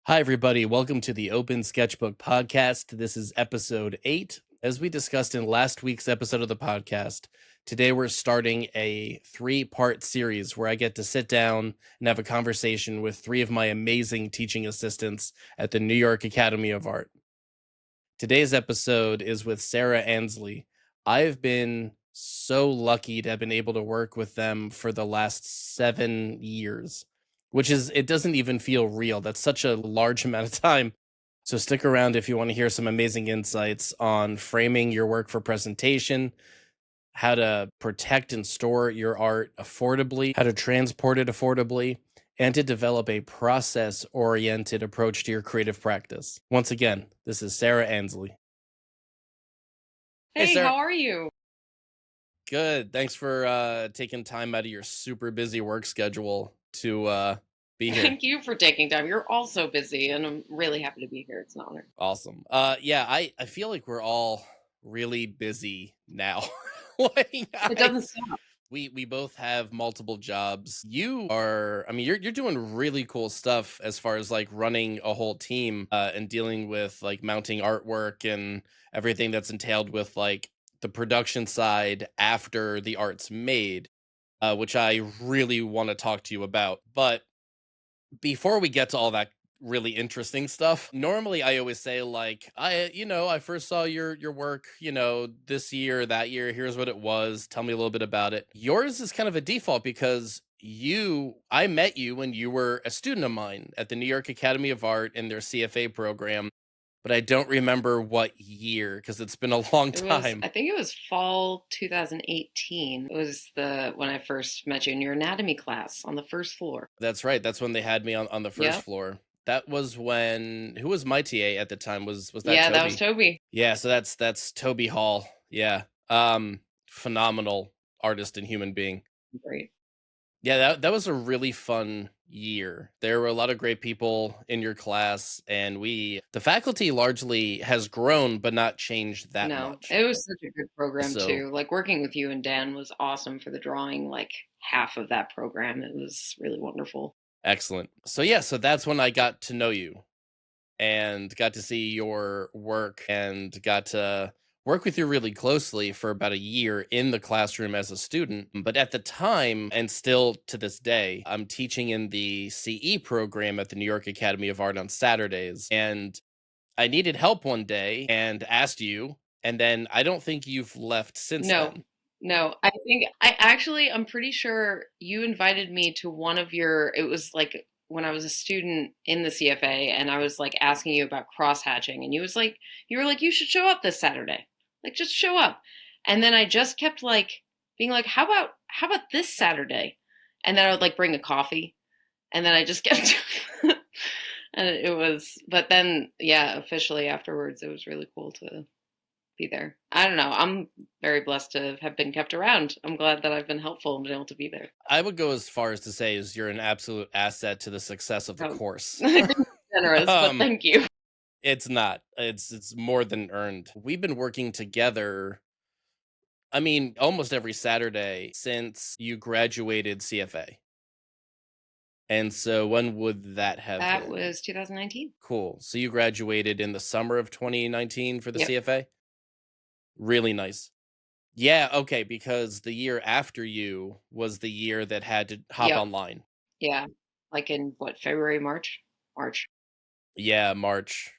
Hi, everybody. Welcome to the Open Sketchbook podcast. This is episode 8. As we discussed in last week's episode of the podcast, today we're starting a 3-part series where I get to sit down and have a conversation with 3 of my amazing teaching assistants at the New York Academy of Art. Today's episode is with Sarah Annesley. I've been so lucky to have been able to work with them for the last 7 years, which is, it doesn't even feel real. That's such a large amount of time. So stick around if you want to hear some amazing insights on framing your work for presentation, how to protect and store your art affordably, how to transport it affordably, and to develop a process-oriented approach to your creative practice. Once again, this is Sarah Annesley. Hey, Hey, Sarah. how are you? Good. Thanks for taking time out of your super busy work schedule to be here. Thank you for taking time. You're all so busy, and I'm really happy to be here. It's an honor. Awesome. Yeah, I feel like we're all really busy now. Like, It doesn't stop. we both have multiple jobs. You are, I mean, you're doing really cool stuff as far as like running a whole team and dealing with like mounting artwork and everything that's entailed with like the production side after the art's made, which I really want to talk to you about. But before we get to all that really interesting stuff, normally I always say like, I first saw your work, this year, that year, here's what it was, tell me a little bit about it. Yours is kind of a default because I met you when you were a student of mine at the New York Academy of Art in their CFA program, but I don't remember what year because it's been a long time. I think it was fall 2018. It was when I first met you in your anatomy class on the first floor. That's right. That's when they had me on the first Yep. floor. That was when, who was my TA at the time? Was that Yeah, that was Toby? Toby. Yeah, so that's Toby Hall. Yeah. Phenomenal artist and human being. Great. Yeah, that was a really fun year. There were a lot of great people in your class, and the faculty largely has grown but not changed that No, much. it was such a good program So too. Like working with you and Dan was awesome for the drawing, like half of that program. It was really wonderful. excellent. So yeah, so that's when I got to know you and got to see your work and got to work with you really closely for about a year in the classroom as a student. But at the time, and still to this day, I'm teaching in the CE program at the New York Academy of Art on Saturdays. And I needed help one day and asked you. And then I don't think you've left since No, then. no. I'm pretty sure you invited me to one of it was like when I was a student in the CFA and I was like asking you about cross hatching and you were like, you should show up this Saturday. Like just show up. And then I just kept like being like, how about this Saturday? And then I would like bring a coffee. And then I just kept and but then yeah, officially afterwards it was really cool to be there. I don't know. I'm very blessed to have been kept around. I'm glad that I've been helpful and been able to be there. I would go as far as to say is you're an absolute asset to the success of the Um, course. I think it's generous, but um, thank you. It's not. It's more than earned. We've been working together, I mean, almost every Saturday since you graduated CFA. And so when would that have That been? was 2019. Cool. So you graduated in the summer of 2019 for the Yep. CFA? Really nice. Yeah, okay, because the year after you was the year that had to hop Yep. online. Yeah. Like in what, February, March? March. Yeah, March,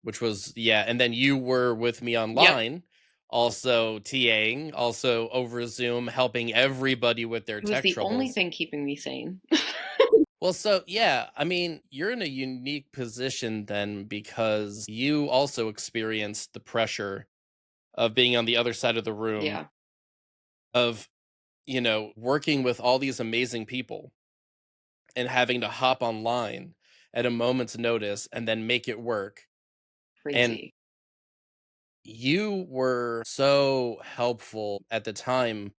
which was, yeah, and then you were with me Yep. online, also TAing, also over Zoom, helping everybody with their It was tech the only troubles. thing keeping me sane. Well, so yeah, I mean, you're in a unique position then because you also experienced the pressure of being on the other side of the room, Yeah. of, working with all these amazing people and having to hop online at a moment's notice and then make it work. And Crazy. you were so helpful at the time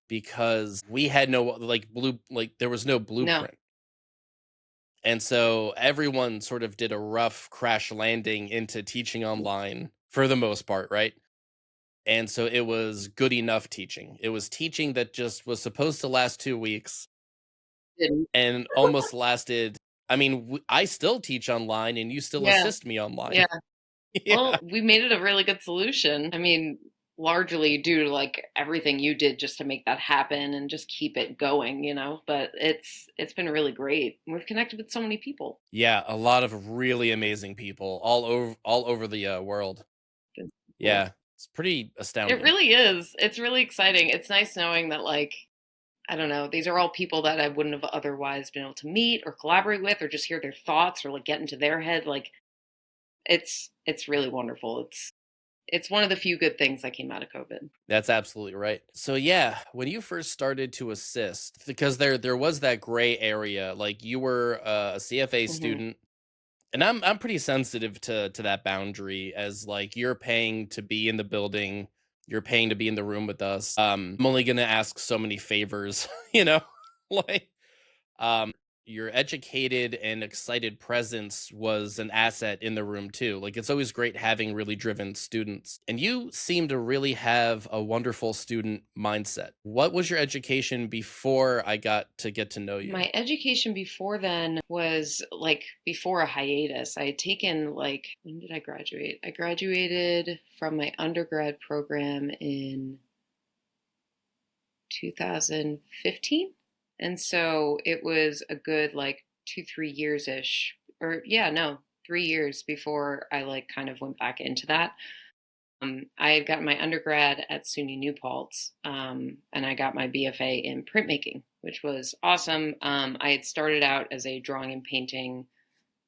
because we had no there was no No. blueprint. And so everyone sort of did a rough crash landing into teaching online for the most part, right? And so it was good enough teaching. It was teaching that just was supposed to last 2 weeks Didn't. and almost lasted I mean, I still teach online and you still Yeah. assist me online. Yeah. Yeah. Well, we made it a really good solution. I mean, largely due to like everything you did just to make that happen and just keep it going, but it's been really great. We've connected with so many people. Yeah, a lot of really amazing people all over the world. It's cool. Yeah, it's pretty It astounding. really is. It's really exciting. It's nice knowing that like I don't know, these are all people that I wouldn't have otherwise been able to meet or collaborate with or just hear their thoughts or like get into their head. Like it's really wonderful. It's one of the few good things that came out of COVID. That's absolutely right. So yeah, when you first started to assist, because there was that gray area, like you were a CFA Hmm. student, and I'm pretty sensitive to that boundary, as like you're paying to be in the building, you're paying to be in the room with us. I'm only gonna ask so many favors, like um your educated and excited presence was an asset in the room too. Like it's always great having really driven students, and you seem to really have a wonderful student mindset. What was your education before I got to get to know you? My education before then was like before a hiatus. I had taken like when did I graduate? I graduated from my undergrad program in 2015. And so it was a good like 2, 3 years ish, or yeah, no, 3 years before I like kind of went back into that. I had gotten my undergrad at SUNY New Paltz, and I got my BFA in printmaking, which was awesome. I had started out as a drawing and painting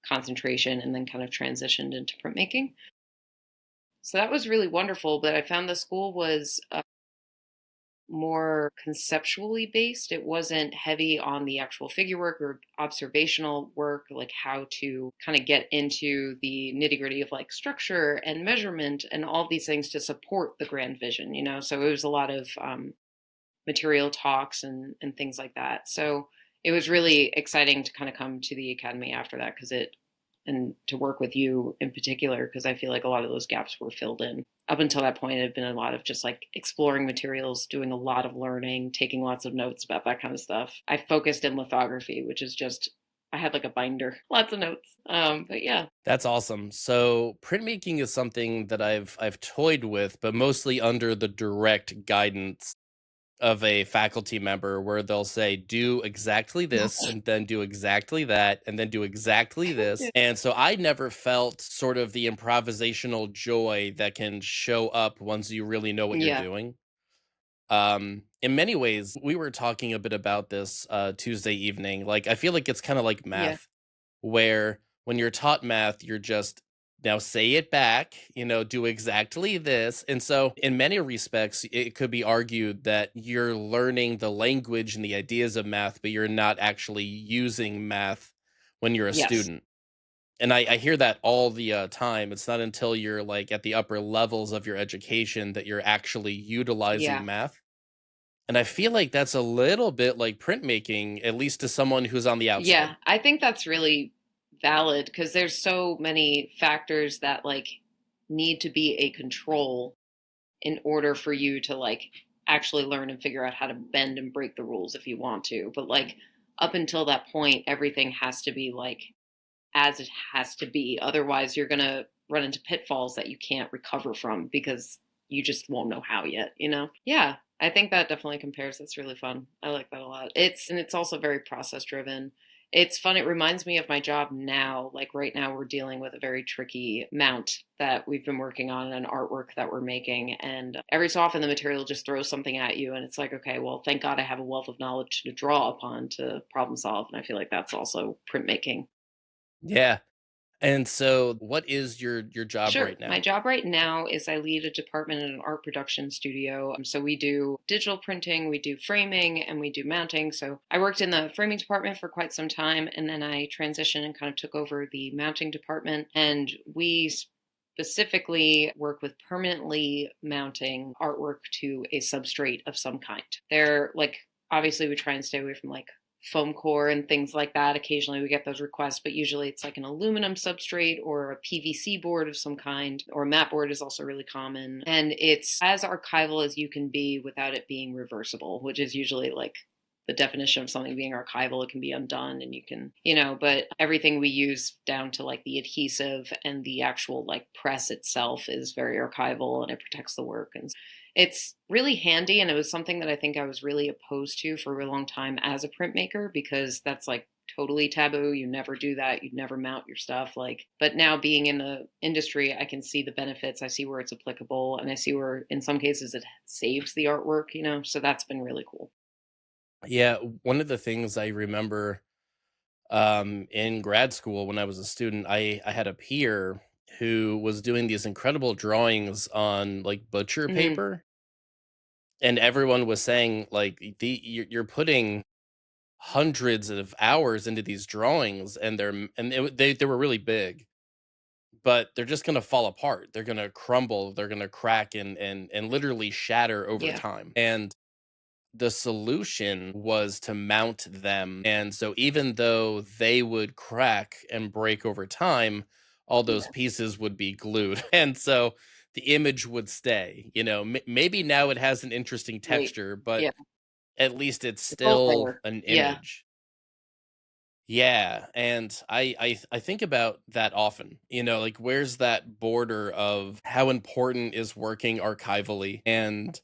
concentration and then kind of transitioned into printmaking. So that was really wonderful, but I found the school was more conceptually based. It wasn't heavy on the actual figure work or observational work, like how to kind of get into the nitty gritty of like structure and measurement and all these things to support the grand vision. So it was a lot of material talks and things like that. So it was really exciting to kind of come to the academy after that and to work with you in particular because I feel like a lot of those gaps were filled in. Up until that point, it had been a lot of just like exploring materials, doing a lot of learning, taking lots of notes about that kind of stuff. I focused in lithography, which is just I had like a binder, lots of notes. But yeah, That's awesome. So printmaking is something that I've toyed with, but mostly under the direct guidance of a faculty member, where they'll say, do exactly this, and then do exactly that, and then do exactly this. yeah, And so I never felt sort of the improvisational joy that can show up once you really know what you're yeah, doing. In many ways, we were talking a bit about this Tuesday evening. Like, I feel like it's kind of like yeah, math, where when you're taught math, you're just now say it back, do exactly this. And so, in many respects, it could be argued that you're learning the language and the ideas of math, but you're not actually using math when you're a yes, student. And I hear that all the time. It's not until you're like at the upper levels of your education that you're actually yeah. utilizing math. And I feel like that's a little bit like printmaking, at least to someone who's on the outside. Yeah, I think that's really valid because there's so many factors that like need to be a control in order for you to like actually learn and figure out how to bend and break the rules if you want to. But like up until that point, everything has to be like as it has to be. Otherwise, you're going to run into pitfalls that you can't recover from because you just won't know how yet. Yeah, I think that definitely compares. That's really fun. I like that a lot. It's also very process driven. It's fun. It reminds me of my job now. Like right now, we're dealing with a very tricky mount that we've been working on and artwork that we're making. And every so often, the material just throws something at you. And it's like, okay, well, thank God I have a wealth of knowledge to draw upon to problem solve. And I feel like that's also printmaking. Yeah. And so what is your job Sure. right My now? job right now is I lead a department in an art production studio. So we do digital printing, we do framing, and we do mounting. So I worked in the framing department for quite some time, and then I transitioned and kind of took over the mounting department. And we specifically work with permanently mounting artwork to a substrate of some kind. They're like, obviously, we try and stay away from like foam core and things like that. Occasionally we get those requests, but usually it's like an aluminum substrate or a PVC board of some kind, or a mat board is also really common. And it's as archival as you can be without it being reversible, which is usually like the definition of something being archival. It can be undone and you can, but everything we use down to like the adhesive and the actual like press itself is very archival and it protects the work. And it's really handy. And it was something that I think I was really opposed to for a long time as a printmaker, because that's like totally taboo. You never do that. You'd never mount your stuff. But now being in the industry, I can see the benefits. I see where it's applicable, and I see where in some cases it saves the artwork, so that's been really cool. Yeah, one of the things I remember in grad school when I was a student, I had a peer who was doing these incredible drawings on like butcher Mhm. paper, and everyone was saying like you're putting hundreds of hours into these drawings, and they were really big, but they're just going to fall apart. They're going to crumble, they're going to crack and literally shatter over Yeah. time. And the solution was to mount them. And so even though they would crack and break over time, all those Yeah. pieces would be glued. And so the image would stay. Maybe now it has an interesting Right. texture, but Yeah. at least it's It's all still there. an Yeah. image. Yeah, and I think about that often. Like where's that border of how important is working archivally? And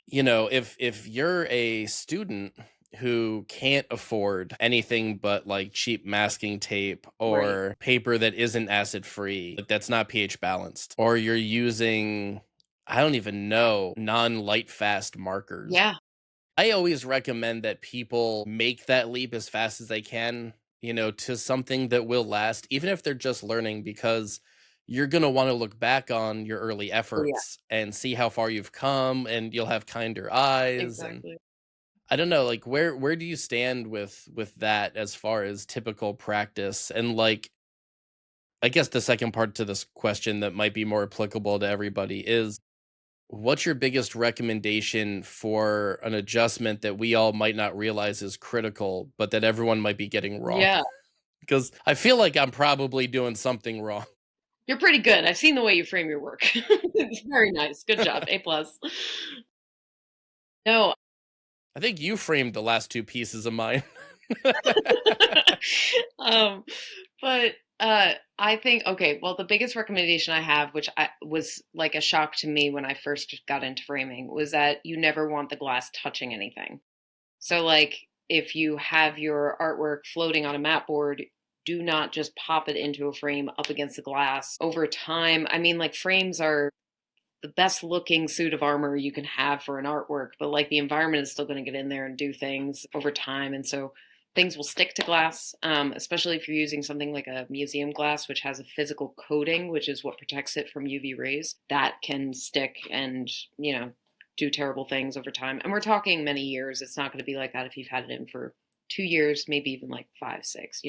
if you're a student who can't afford anything but like cheap masking tape Right. or paper that isn't acid free, like that's not pH balanced, or you're using, I don't even know, non-light fast markers. Yeah. I always recommend that people make that leap as fast as they can, to something that will last, even if they're just learning, because you're going to want to look back on your early Oh, yeah. efforts and see how far you've come, and you'll have kinder eyes. And Exactly. I don't know, like where do you stand with that as far as typical practice? And like, I guess the second part to this question that might be more applicable to everybody is, what's your biggest recommendation for an adjustment that we all might not realize is critical, but that everyone might be getting wrong? Yeah. Because I feel like I'm probably doing something wrong. You're pretty good. I've seen the way you frame your work. It's very nice. Good job. A plus. No. I think you framed the last two pieces of mine. um, but I think okay. Well, the biggest recommendation I have, which was like a shock to me when I first got into framing, was that you never want the glass touching anything. So, like, if you have your artwork floating on a mat board, do not just pop it into a frame up against the glass. Over time, I mean, like, frames are the best looking suit of armor you can have for an artwork, but like the environment is still going to get in there and do things over time. And so things will stick to glass, especially if you're using something like a museum glass, which has a physical coating, which is what protects it from UV rays. That can stick and, do terrible things over time. And we're talking many years. It's not going to be like that if you've had it in for 2 years, maybe even like 5, 6,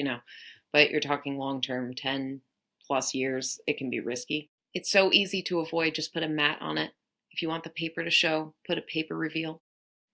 but you're talking long term, 10 plus years. It can be risky. It's so easy to avoid. Just put a mat on it. If you want the paper to show, put a paper reveal.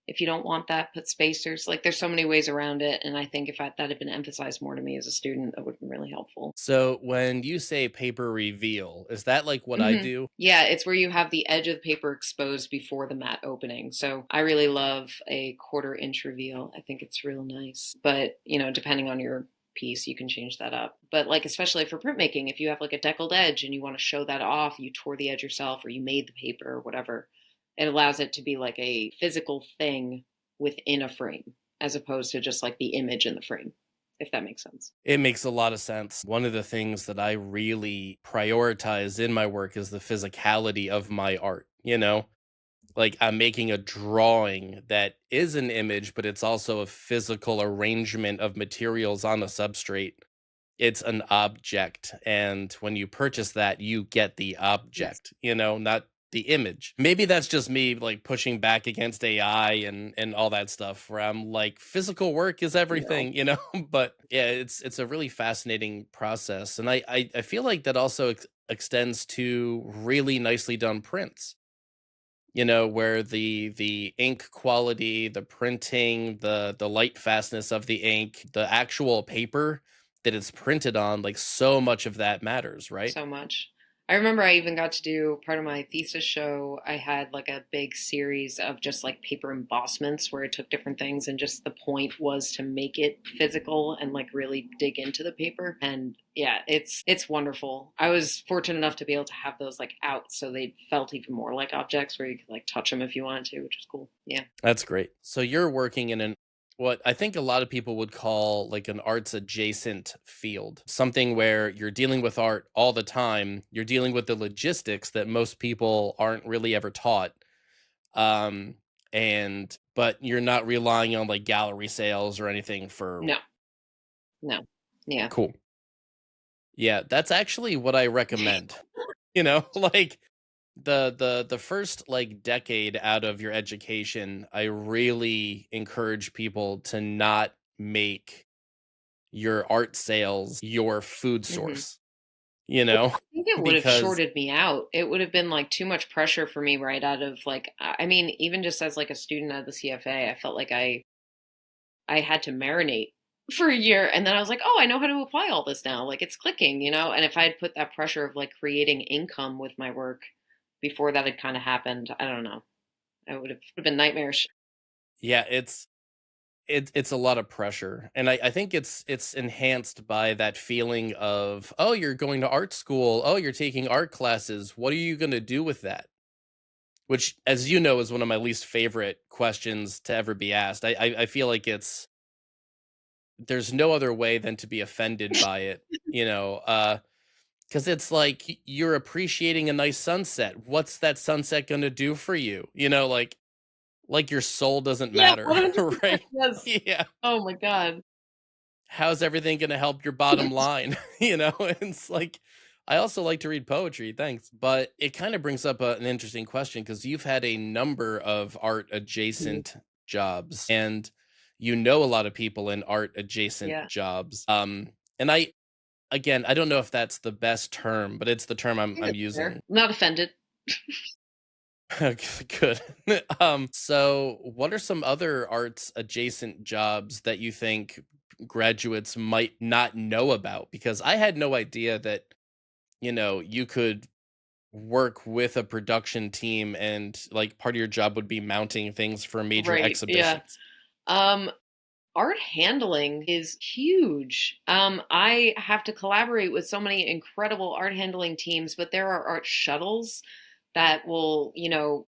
If you don't want that, put spacers. Like there's so many ways around it. And I think if that had been emphasized more to me as a student, that would have been really helpful. So when you say paper reveal, is that like what I Hmm. do? Yeah, it's where you have the edge of the paper exposed before the mat opening. So I really love a 1/4 inch reveal. I think it's real nice. But, depending on your piece, you can change that up. But like, especially for printmaking, if you have like a deckled edge and you want to show that off, you tore the edge yourself or you made the paper or whatever, it allows it to be like a physical thing within a frame as opposed to just like the image in the frame, if that makes sense. It makes a lot of sense. One of the things that I really prioritize in my work is the physicality of my art, Like I'm making a drawing that is an image, but it's also a physical arrangement of materials on a substrate. It's an object. And when you purchase that, you get the Yes. object, not the image. Maybe that's just me like pushing back against AI and all that stuff where I'm like, physical work is No. everything, But yeah, it's a really fascinating process. And I feel like that also extends to really nicely done prints, where the ink quality, the printing, the light fastness of the ink, the actual paper that it's printed on, like so much of that matters, right? So much. I remember I even got to do part of my thesis show. I had like a big series of just like paper embossments where I took different things and just the point was to make it physical and like really dig into the paper. And yeah, it's wonderful. I was fortunate enough to be able to have those like out so they felt even more like objects where you could like touch them if you wanted to, which is cool. Yeah. That's great. So you're working in an what I think a lot of people would call like an arts adjacent field, something where you're dealing with art all the time. You're dealing with the logistics that most people aren't really ever taught. Um, and but you're not relying on like gallery sales or anything for No, no. Yeah. cool. Yeah, that's actually what I recommend. You know, like the first like decade out of your education, I really encourage people to not make your art sales your food Hmm. source, you know, I think it would have because shorted me out. It would have been like too much pressure for me right out of like I mean, even just as like a student at the CFA, I felt like I had to marinate for a year and then I was like, "Oh, I know how to apply all this now." Like it's clicking, you know? And if I had put that pressure of like creating income with my work before that had kind of happened, I don't know. It would have been nightmarish. yeah, it's a lot of pressure. And I think it's enhanced by that feeling of, oh, you're going to art school, oh, you're taking art classes. What are you gonna do with that? Which, as you know, is one of my least favorite questions to ever be asked. I feel like there's no other way than to be offended by it, you know, because it's like you're appreciating a nice sunset. What's that sunset gonna do for you? You know, like your soul doesn't Yeah, matter, 100%. right? Yes. Yeah. Oh my god. How's everything gonna help your bottom line? You know, it's like I also like to read poetry, thanks. But it kind of brings up an interesting question because you've had a number of art Mhm. adjacent jobs and you know a lot of people in art adjacent Yeah. jobs. And again, I don't know if that's the best term, but it's the term I think I'm that's fair. using. I'm not offended. Good. So what are some other arts adjacent jobs that you think graduates might not know about? Because I had no idea that, you know, you could work with a production team and like part of your job would be mounting things for major Right. Yeah. exhibitions. Um Art handling is huge. I have to collaborate with so many incredible art handling teams, but there are art shuttles that will, you know,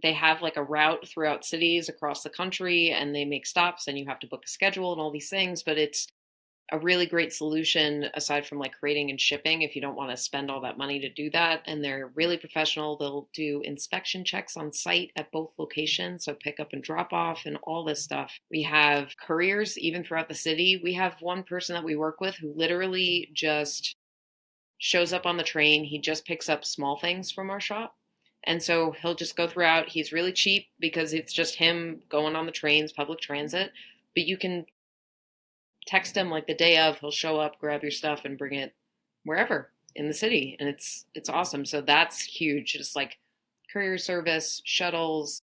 they have like a route throughout cities across the country and they make stops and you have to book a schedule and all these things, but it's a really great solution aside from like creating and shipping if you don't want to spend all that money to do that. And they're really professional. They'll do inspection checks on site at both locations, so pick up and drop off and all this stuff. We have couriers even throughout the city. We have one person that we work with who literally just shows up on the train. He just picks up small things from our shop. And so he'll just go throughout. He's really cheap because it's just him going on the trains, public transit. But you can text him like the day of, he'll show up, grab your stuff and bring it wherever in the city, and it's awesome. So that's huge, just like courier service, shuttles,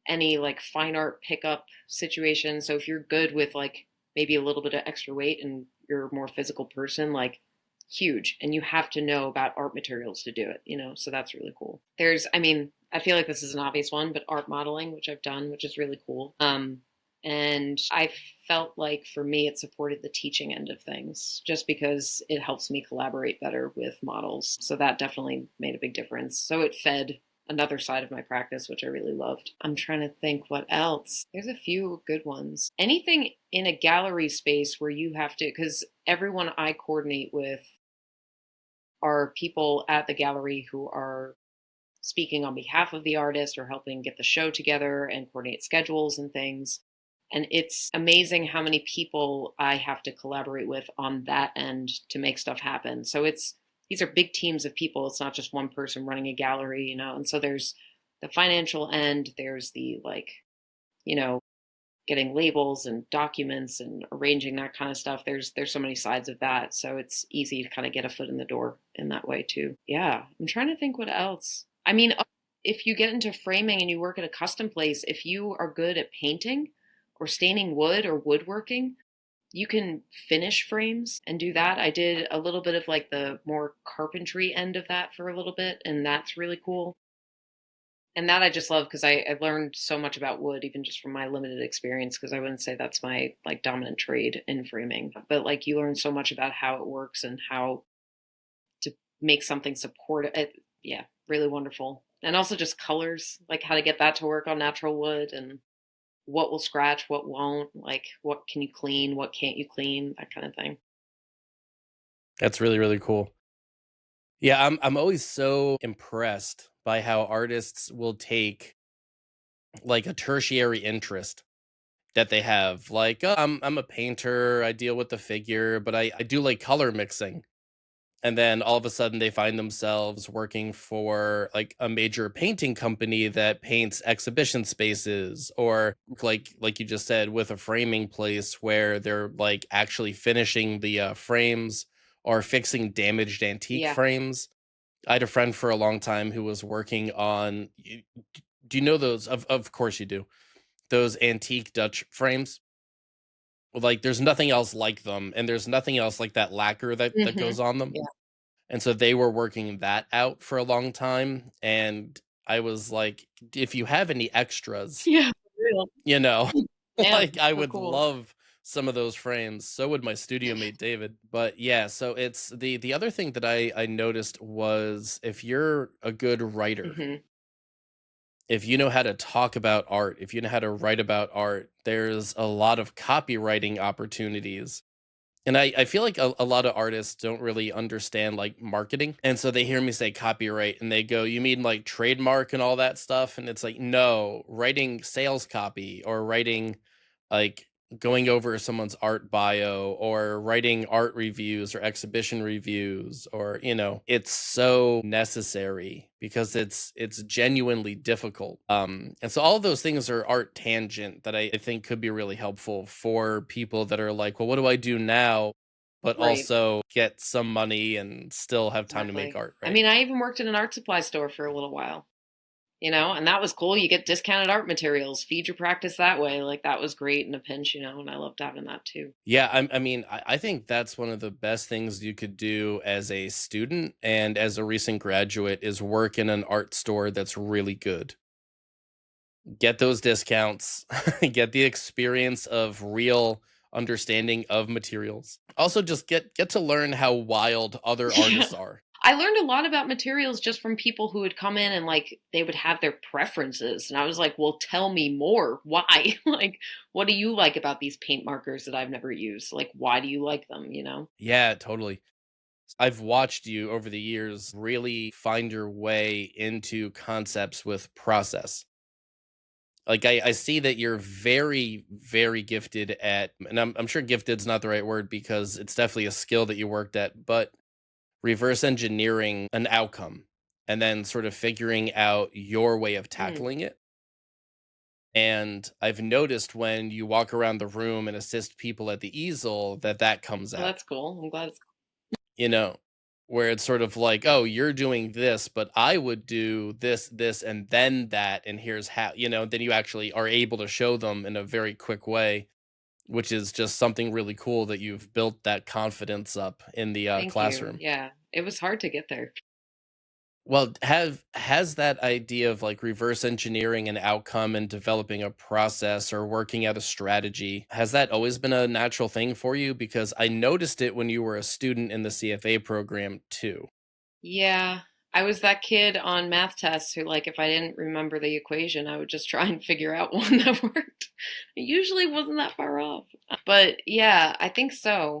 any like fine art pickup situation. So if you're good with like maybe a little bit of extra weight and you're a more physical person, like huge. And you have to know about art materials to do it, you know, so that's really cool. There's, I mean, I feel like this is an obvious one, but art modeling, which I've done, which is really cool. And I felt like for me, it supported the teaching end of things just because it helps me collaborate better with models. So that definitely made a big difference. So it fed another side of my practice, which I really loved. I'm trying to think what else. There's a few good ones. Anything in a gallery space where you have to, because everyone I coordinate with are people at the gallery who are speaking on behalf of the artist or helping get the show together and coordinate schedules and things. And it's amazing how many people I have to collaborate with on that end to make stuff happen. So it's these are big teams of people. It's not just one person running a gallery, you know. And so there's the financial end, there's the like, you know, getting labels and documents and arranging that kind of stuff. There's so many sides of that. So it's easy to kind of get a foot in the door in that way too. Yeah. I'm trying to think what else. I mean, if you get into framing and you work at a custom place, if you are good at painting or staining wood or woodworking, you can finish frames and do that. I did a little bit of like the more carpentry end of that for a little bit, and that's really cool. And that I just love because I learned so much about wood, even just from my limited experience, because I wouldn't say that's my like dominant trade in framing. But like you learn so much about how it works and how to make something support it. Yeah, really wonderful. And also just colors, like how to get that to work on natural wood and what will scratch, what won't, like what can you clean, what can't you clean, that kind of thing. That's really, really cool. Yeah, I'm always so impressed by how artists will take like a tertiary interest that they have. Like, I'm a painter, I deal with the figure, but I do like color mixing. And then all of a sudden they find themselves working for like a major painting company that paints exhibition spaces, or like you just said, with a framing place where they're like actually finishing the frames or fixing damaged antique Yeah. frames. I had a friend for a long time who was working on do you know those? Of course you do. Those antique Dutch frames. Like there's nothing else like them, and there's nothing else like that lacquer that Hmm. goes on them. Yeah. And so they were working that out for a long time, and I was like, if you have any extras, Yeah. For real. you know, Man, like I so would cool. love some of those frames. So would my studio mate David. But yeah, so it's the other thing that I noticed was if you're a good writer, Hmm. if you know how to talk about art, if you know how to write about art, there's a lot of copywriting opportunities. And I feel like a lot of artists don't really understand like marketing. And so they hear me say copyright and they go, you mean like trademark and all that stuff? And it's like, no, writing sales copy or writing like going over someone's art bio or writing art reviews or exhibition reviews, or it's so necessary because it's genuinely difficult. And so all of those things are art tangent that I think could be really helpful for people that are like, well, what do I do now but Right. also get some money and still have time to make Exactly. art, I right? mean, I even worked in an art supply store for a little while, and that was cool. You get discounted art materials, feed your practice that way. Like that was great in a pinch, and I loved having that too. Yeah, I mean, I think that's one of the best things you could do as a student and as a recent graduate is work in an art store that's really good. Get those discounts, get the experience of real understanding of materials. Also, just get to learn how wild other Yeah. artists are. I learned a lot about materials just from people who would come in and like they would have their preferences. And I was like, well, tell me more. Why? Like, what do you like about these paint markers that I've never used? Like, why do you like them? Yeah, totally. I've watched you over the years really find your way into concepts with process. Like I see that you're very, very gifted at, and I'm sure gifted's not the right word because it's definitely a skill that you worked at, but reverse engineering an outcome and then sort of figuring out your way of Mm. tackling it. And I've noticed when you walk around the room and assist people at the easel that comes Well, out, that's cool. I'm glad it's you know, where it's sort of like, oh, you're doing this, but I would do this, and then that. And here's how, then you actually are able to show them in a very quick way, which is just something really cool that you've built that confidence up in the Thank you. classroom. Yeah. It was hard to get there. Well, have has that idea of like reverse engineering an outcome and developing a process or working out a strategy, has that always been a natural thing for you? Because I noticed it when you were a student in the CFA program too. Yeah. I was that kid on math tests who, like, if I didn't remember the equation, I would just try and figure out one that worked. It usually wasn't that far off. But yeah, I think so.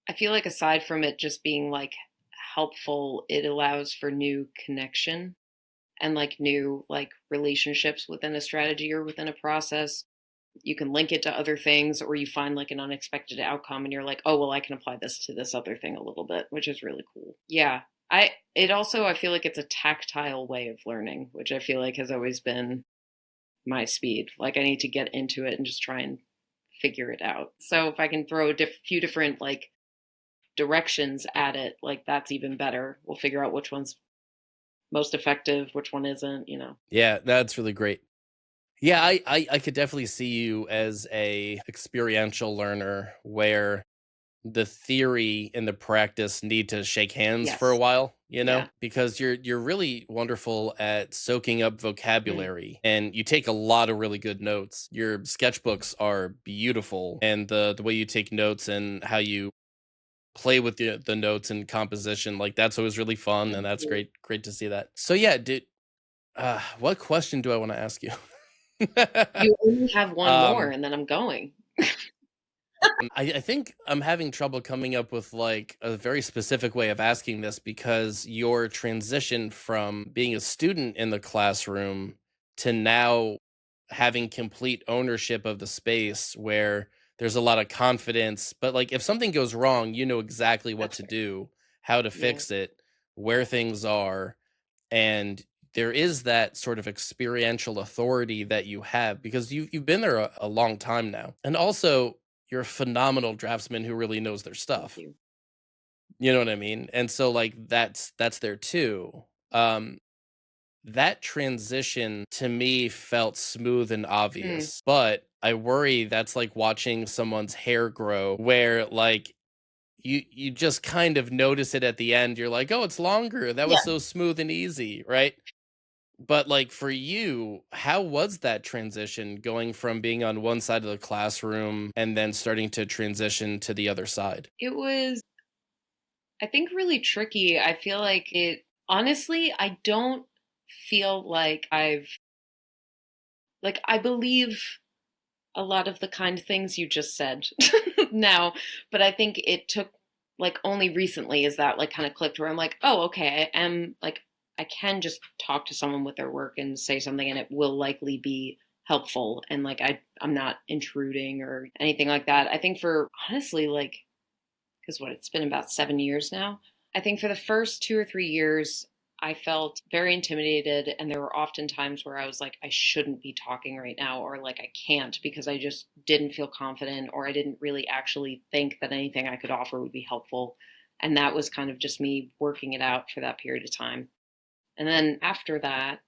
I feel like aside from it just being like helpful, it allows for new connection and like new like relationships within a strategy or within a process. You can link it to other things, or you find like an unexpected outcome and you're like, oh well, I can apply this to this other thing a little bit, which is really cool. Yeah. I feel like it's a tactile way of learning, which I feel like has always been my speed. Like I need to get into it and just try and figure it out. So if I can throw a few different like directions at it, like that's even better. We'll figure out which one's most effective, which one isn't. Yeah, that's really great. Yeah, I could definitely see you as a experiential learner where the theory and the practice need to shake hands for a Yes. while, Yeah. because you're really wonderful at soaking up Mm. vocabulary and you take a lot of really good notes. Your sketchbooks are beautiful, and the way you take notes and how you play with the notes and composition, like that's always really fun, and Thank that's you. great to see that. So yeah, did what question do I want to ask you? You only have one more um and then I'm going. I think I'm having trouble coming up with like a very specific way of asking this, because your transition from being a student in the classroom to now having complete ownership of the space where there's a lot of confidence, but like if something goes wrong, you know exactly what That's to fair. do, how to Yeah. fix it, where things are, and there is that sort of experiential authority that you have because you've been there a long time now, and also you're a phenomenal draftsman who really knows their Thank stuff. you. You know what I mean? And so like that's there too. um that transition to me felt smooth and Mm. obvious, but I worry that's like watching someone's hair grow, where like you just kind of notice it at the end. You're like, oh, it's longer, that was Yeah. so smooth and easy, right? But, like, for you, how was that transition going from being on one side of the classroom and then starting to transition to the other side? It was, I think, really tricky. I feel like it honestly, I don't feel like I believe a lot of the kind things you just said now, but I think it took like only recently is that like kind of clicked where I'm like, oh, okay, I am like, I can just talk to someone with their work and say something and it will likely be helpful. And like, I'm not intruding or anything like that. I think for honestly, like, because what it's been about 7 years now. I think for the first 2 or 3 years, I felt very intimidated. And there were often times where I was like, I shouldn't be talking right now, or like, I can't because I just didn't feel confident, or I didn't really actually think that anything I could offer would be helpful. And that was kind of just me working it out for that period of time. And then after that,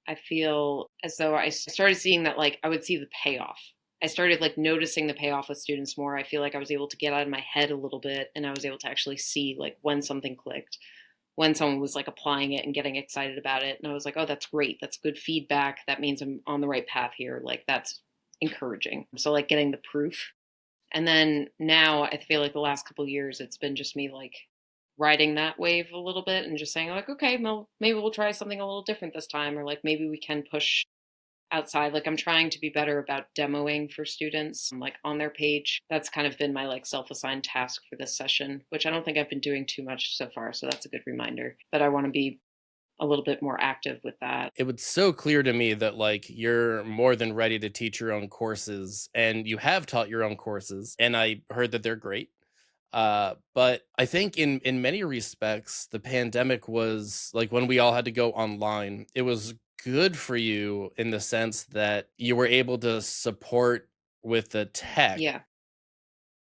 I feel as though I started seeing that, like, I would see the payoff. I started like noticing the payoff with students more. I feel like I was able to get out of my head a little bit and I was able to actually see like when something clicked, when someone was like applying it and getting excited about it. And I was like, oh, that's great. That's good feedback. That means I'm on the right path here. Like, that's encouraging. So, like, getting the proof. And then now I feel like the last couple of years, it's been just me like riding that wave a little bit and just saying like, okay, well, maybe we'll try something a little different this time, or like maybe we can push outside. Like, I'm trying to be better about demoing for students, like on their page. That's kind of been my like self-assigned task for this session, which I don't think I've been doing too much so far. So that's a good reminder. But I want to be a little bit more active with that. It was so clear to me that, like, you're more than ready to teach your own courses, and you have taught your own courses, and I heard that they're great. But I think in many respects, the pandemic was like when we all had to go online. It was good for you in the sense that you were able to support with the tech. Yeah.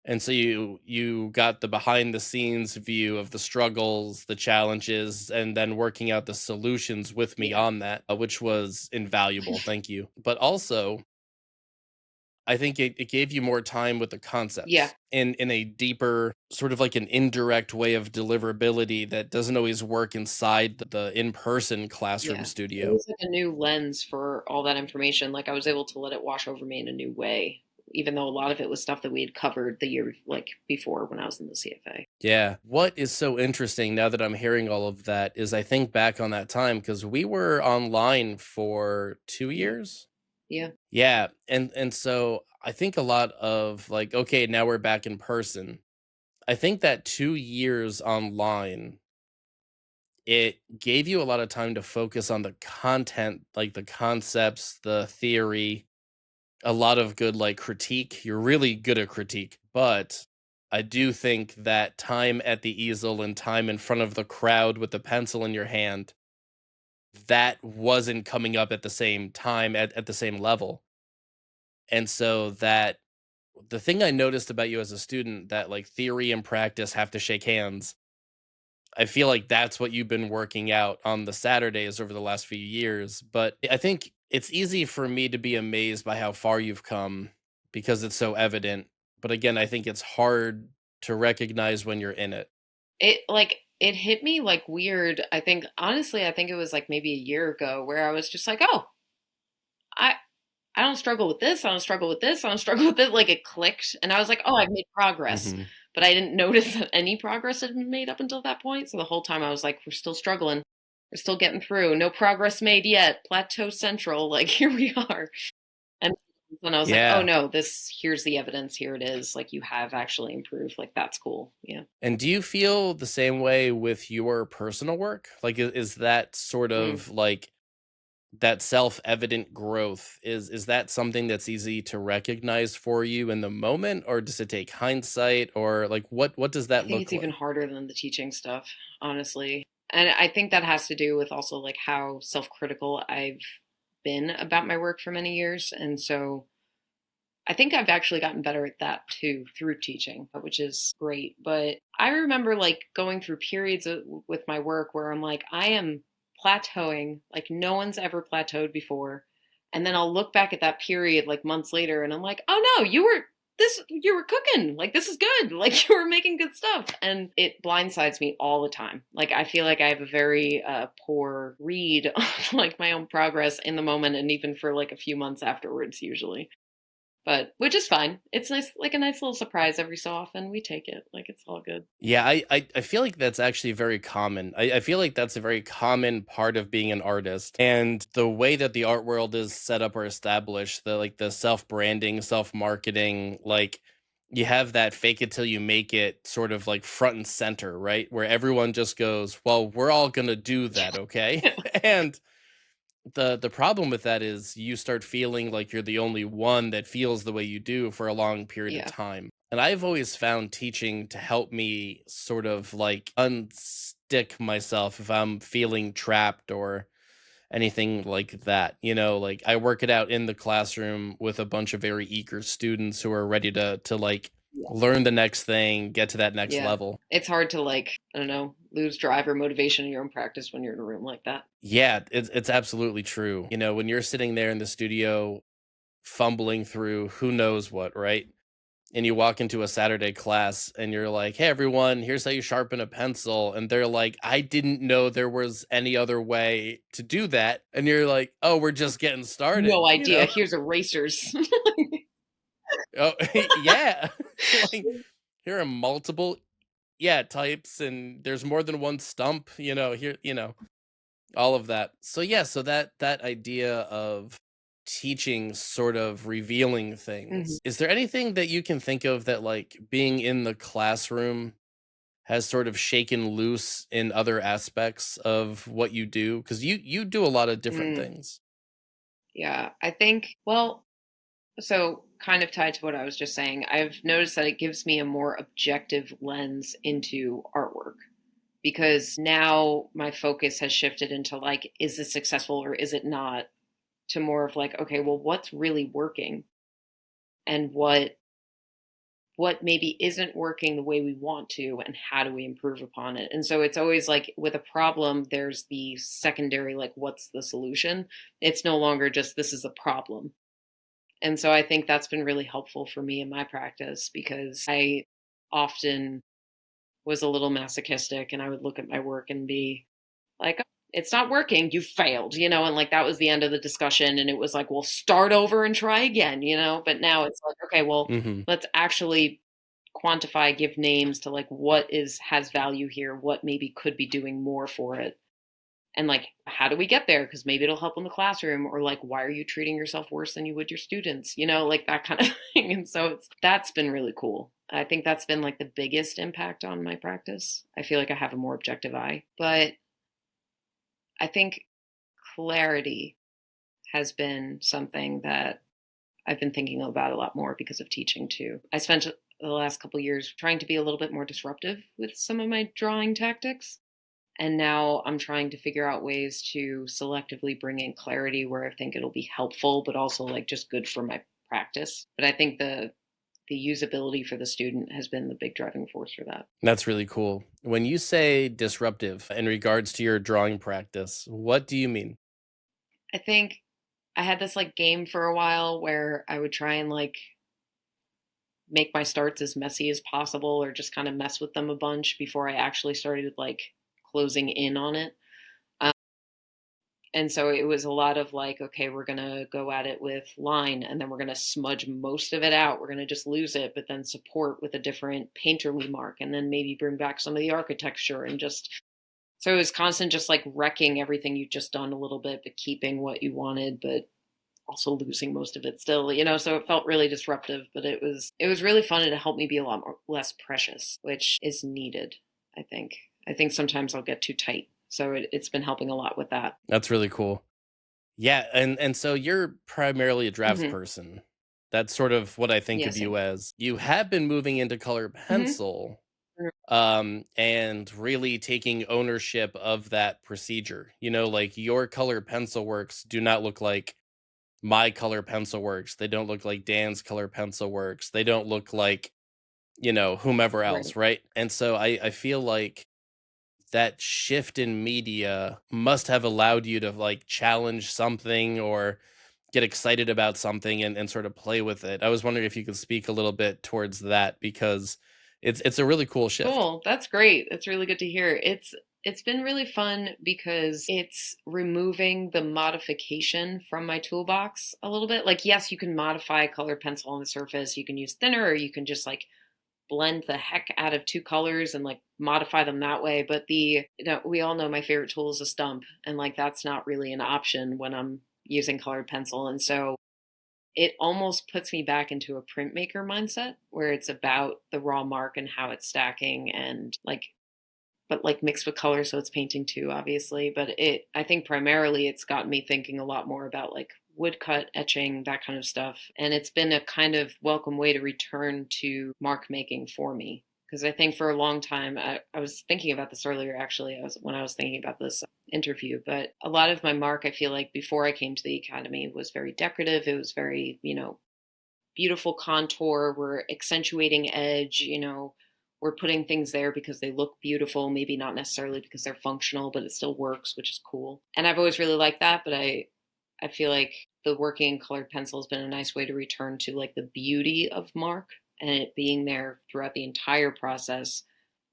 And so you got the behind the scenes view of the struggles, the challenges, and then working out the solutions with me Yeah. on that, which was invaluable. Thank you. But also, I think it gave you more time with the Yeah. concepts in a deeper, sort of like an indirect way of deliverability that doesn't always work inside the in-person classroom Yeah. It studio. was like a new lens for all that information. Like, I was able to let it wash over me in a new way, even though a lot of it was stuff that we had covered the year like before when I was in the CFA. Yeah. What is so interesting now that I'm hearing all of that is I think back on that time because we were online for two Yeah. years. Yeah. Yeah. And so I think a lot of like, okay, now we're back in person. I think that 2 years online, it gave you a lot of time to focus on the content, like the concepts, the theory, a lot of good like critique. You're really good at critique, but I do think that time at the easel and time in front of the crowd with the pencil in your hand, that wasn't coming up at the same time at the same level. And so that the thing I noticed about you as a student, that like theory and practice have to shake hands. I feel like that's what you've been working out on the Saturdays over the last few years. But I think it's easy for me to be amazed by how far you've come because it's so evident. But again, I think it's hard to recognize when you're in it. It hit me like weird. I think honestly, I think it was like maybe a year ago where I was just like, "Oh, I I don't struggle with this. I don't struggle with this. I don't struggle with it." Like it clicked, and I was like, "Oh, I've made progress." Hmm. But I didn't notice that any progress had been made up until that point. So the whole time I was like, "We're still struggling. We're still getting through. No progress made yet. Plateau central. Like here we are." And when I was like, "Oh Yeah. no, this here's the evidence. Here it is. Like you have actually improved. Like that's cool." Yeah. And do you feel the same way with your personal work? Like, is that sort Mm. of like that self-evident growth? Is that something that's easy to recognize for you in the moment, or does it take hindsight, or like what does I that think look it's even like? harder than the teaching stuff, honestly. And I think that has to do with also like how self-critical I've been about my work for many years. And so I think I've actually gotten better at that too through teaching, which is great. But I remember like going through periods with my work where I'm like, I am plateauing like no one's ever plateaued before. And then I'll look back at that period like months later and I'm like, oh no, you were cooking. Like this is good. Like you were making good stuff. And it blindsides me all the time. Like I feel like I have a very poor read on like my own progress in the moment and even for like a few months afterwards usually. But which is fine. It's nice, like a nice little surprise every so often. We take it. Like it's all good. Yeah, I feel like that's actually very common. I feel like that's a very common part of being an artist. And the way that the art world is set up or established, the self-branding, self-marketing, like you have that fake it till you make it sort of like front and center, right? Where everyone just goes, "Well, we're all gonna do that, okay?" And the problem with that is you start feeling like you're the only one that feels the way you do for a long period of Yeah. time. And I've always found teaching to help me sort of like unstick myself if I'm feeling trapped or anything like that. Like I work it out in the classroom with a bunch of very eager students who are ready to like Yeah. learn the next thing, get to that next Yeah. level. It's hard to like, I don't know, lose drive or motivation in your own practice when you're in a room like that. Yeah, it's absolutely true. When you're sitting there in the studio fumbling through who knows what, right? And you walk into a Saturday class and you're like, "Hey everyone, here's how you sharpen a pencil." And they're like, "I didn't know there was any other way to do that." And you're like, "Oh, we're just getting No started, you idea. know?" Here's erasers. Oh, yeah. Like here are multiple types and there's more than one stump, here, all of that. So yeah, so that idea of teaching sort of revealing Mhm. things. Is there anything that you can think of that like being in the classroom has sort of shaken loose in other aspects of what you do? Because you do a lot of different Mm, things. yeah. I think, well, so kind of tied to what I was just saying, I've noticed that it gives me a more objective lens into artwork because now my focus has shifted into like, is this successful or is it not? To more of like, okay, well, what's really working and what maybe isn't working the way we want to and how do we improve upon it. And so it's always like with a problem there's the secondary like what's the solution. It's no longer just this is a problem. And so I think that's been really helpful for me in my practice because I often was a little masochistic and I would look at my work and be like, "Oh, it's not working, you failed," and like that was the end of the discussion. And it was like, well, start over and try again. But now it's like, okay, well, Hmm. let's actually quantify, give names to like what is has value here, what maybe could be doing more for it. And like, how do we get there? Because maybe it'll help in the classroom, or like, why are you treating yourself worse than you would your students? Like that kind of thing. And so that's been really cool. I think that's been like the biggest impact on my practice. I feel like I have a more objective eye. But I think clarity has been something that I've been thinking about a lot more because of teaching too. I spent the last couple years trying to be a little bit more disruptive with some of my drawing tactics. And now I'm trying to figure out ways to selectively bring in clarity where I think it'll be helpful, but also like just good for my practice. But I think the usability for the student has been the big driving force for that. That's really cool. When you say disruptive in regards to your drawing practice, what do you mean? I think I had this like game for a while where I would try and like make my starts as messy as possible or just kind of mess with them a bunch before I actually started like closing in on it. Um, and so it was a lot of like, okay, we're going to go at it with line and then we're going to smudge most of it out. We're going to just lose it, but then support with a different painterly mark and then maybe bring back some of the architecture and just so it was constant just like wrecking everything you'd just done a little bit, but keeping what you wanted, but also losing most of it still, so it felt really disruptive, but it was really fun and it helped me be a lot more less precious, which is needed, I think. I think sometimes I'll get too tight. So it's been helping a lot with that. That's really cool. Yeah, and so you're primarily a drafts Hmm. person. That's sort of what I think Yeah, of you same. as. You have been moving into color Hmm. pencil, and really taking ownership of that procedure. Like your color pencil works do not look like my color pencil works. They don't look like Dan's color pencil works. They don't look like, whomever else, Right. right? And so I feel like that shift in media must have allowed you to like challenge something or get excited about something and sort of play with it. I was wondering if you could speak a little bit towards that because it's a really cool shift. Cool. That's great. That's really good to hear. It's been really fun because it's removing the modification from my toolbox a little bit. Like yes, you can modify color pencil on the surface. You can use thinner or you can just like blend the heck out of two colors and like modify them that way. But we all know my favorite tool is a stump and like that's not really an option when I'm using colored pencil. And so it almost puts me back into a printmaker mindset where it's about the raw mark and how it's stacking and like but like mixed with color so it's painting too obviously, but I think primarily it's gotten me thinking a lot more about like woodcut etching, that kind of stuff, and it's been a kind of welcome way to return to mark making for me because I think for a long time I was thinking about this earlier actually when I was thinking about this interview, but a lot of my mark I feel like before I came to the academy was very decorative. It was very beautiful contour. We're accentuating edge, we're putting things there because they look beautiful, maybe not necessarily because they're functional, but it still works, which is cool. And I've always really liked that, but I feel like the working in colored pencil has been a nice way to return to like the beauty of mark and it being there throughout the entire process,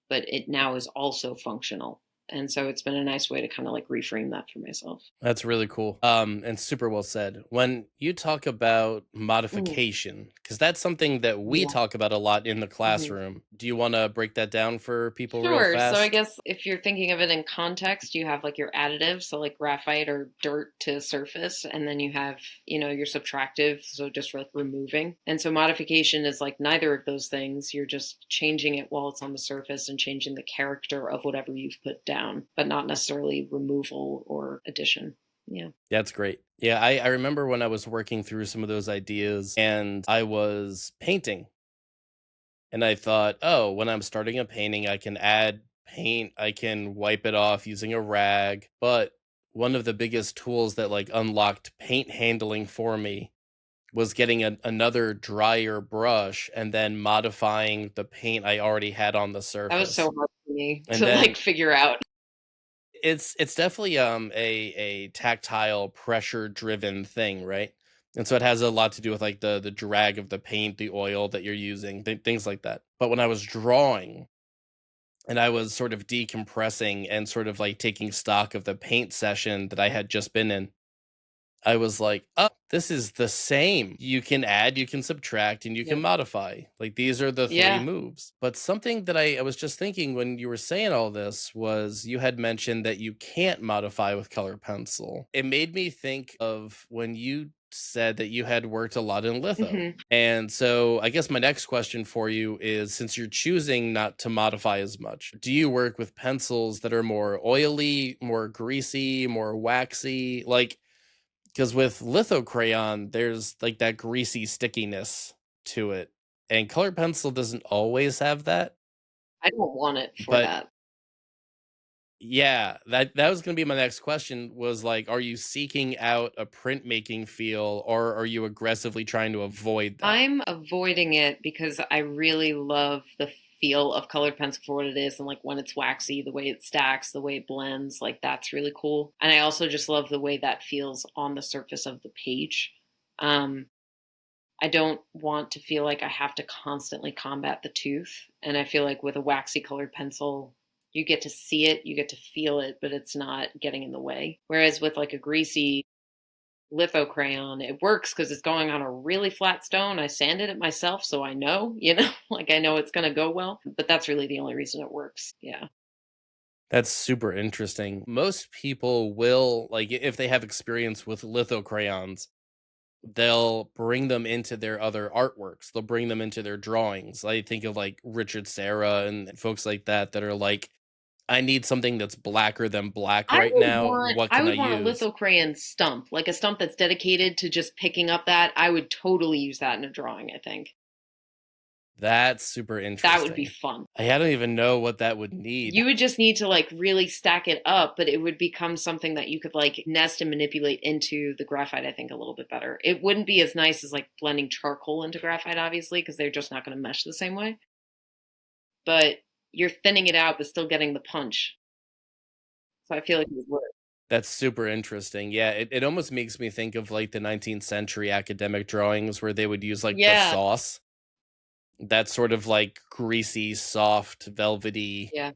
but it now is also functional. And so it's been a nice way to kind of like reframe that for myself. That's really cool. And super well said. When you talk about Mhm. modification, because that's something that we Yeah. talk about a lot in the Mhm. classroom. Do you want to break that down for people real Sure. So I fast? guess if you're thinking of it in context, you have like your additives, so like graphite or dirt to surface, and then you have, your subtractive, so just like removing. And so modification is like neither of those things. You're just changing it while it's on the surface and changing the character of whatever you've put down, but not necessarily removal or addition. Yeah. That's great. Yeah, I remember when I was working through some of those ideas and I was painting. And I thought, oh, when I'm starting a painting, I can add paint, I can wipe it off using a rag. But one of the biggest tools that like unlocked paint handling for me was getting another drier brush and then modifying the paint I already had on the That was so surface. hard for me And to like then figure out. it's definitely a tactile pressure driven thing, right? And so it has a lot to do with like the drag of the paint, the oil that you're using, things like that. But when I was drawing and I was sort of decompressing and sort of like taking stock of the paint session that I had just been in, I was like, "Oh, this is the same. You can add, you can subtract, and you can Yep. modify. Like these are the three Yeah. moves." But something that I was just thinking when you were saying all this was you had mentioned that you can't modify with color pencil. It made me think of when you said that you had worked a lot in litho. Hmm. And so I guess my next question for you is since you're choosing not to modify as much, do you work with pencils that are more oily, more greasy, more waxy? Like, because with litho crayon, there's like that greasy stickiness to it. And colored pencil doesn't always have that. I don't want it for But that. yeah, that was gonna be my next question was like, are you seeking out a printmaking feel or are you aggressively trying to avoid that? I'm avoiding it because I really love the feel of colored pencil for what it is, and like when it's waxy, the way it stacks, the way it blends, like that's really cool. And I also just love the way that feels on the surface of the page. Um, I don't want to feel like I have to constantly combat the tooth. And I feel like with a waxy colored pencil, you get to see it, you get to feel it, but it's not getting in the way. Whereas with like a greasy litho crayon, it works because it's going on a really flat stone. I sanded it myself, so I know, like I know it's going to go well. But that's really the only reason it works. Yeah. That's super interesting. Most people will, like, if they have experience with litho crayons, they'll bring them into their other artworks. They'll bring them into their drawings. I think of like Richard Serra and folks like that are like, I need something that's blacker than black right now. What I can I would want a use? litho crayon stump, like a stump that's dedicated to just picking up that. I would totally use that in a drawing, I think. That's super That would be interesting. fun. I don't even know what that would need. You would just need to like really stack it up, but it would become something that you could like nest and manipulate into the graphite, I think, a little bit better. It wouldn't be as nice as like blending charcoal into graphite, obviously, because they're just not going to mesh the same way. But you're thinning it out, but still getting the punch. So I feel like it would work. That's super interesting. Yeah, it almost makes me think of like the 19th century academic drawings where they would use like the Yeah. sauce. That sort of like greasy, soft, velvety Yeah.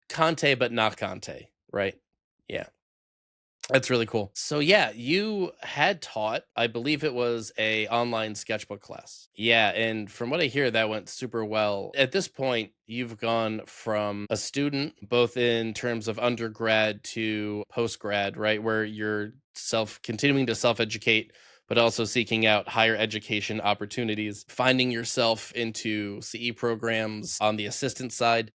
Conte, but not Conte, right? Yeah. That's really cool. So yeah, you had taught, I believe it was a online sketchbook class. Yeah, and from what I hear, that went super well. At this point, you've gone from a student, both in terms of undergrad to postgrad, right? Where you're continuing to self-educate, but also seeking out higher education opportunities, finding yourself into CE programs on the assistant side.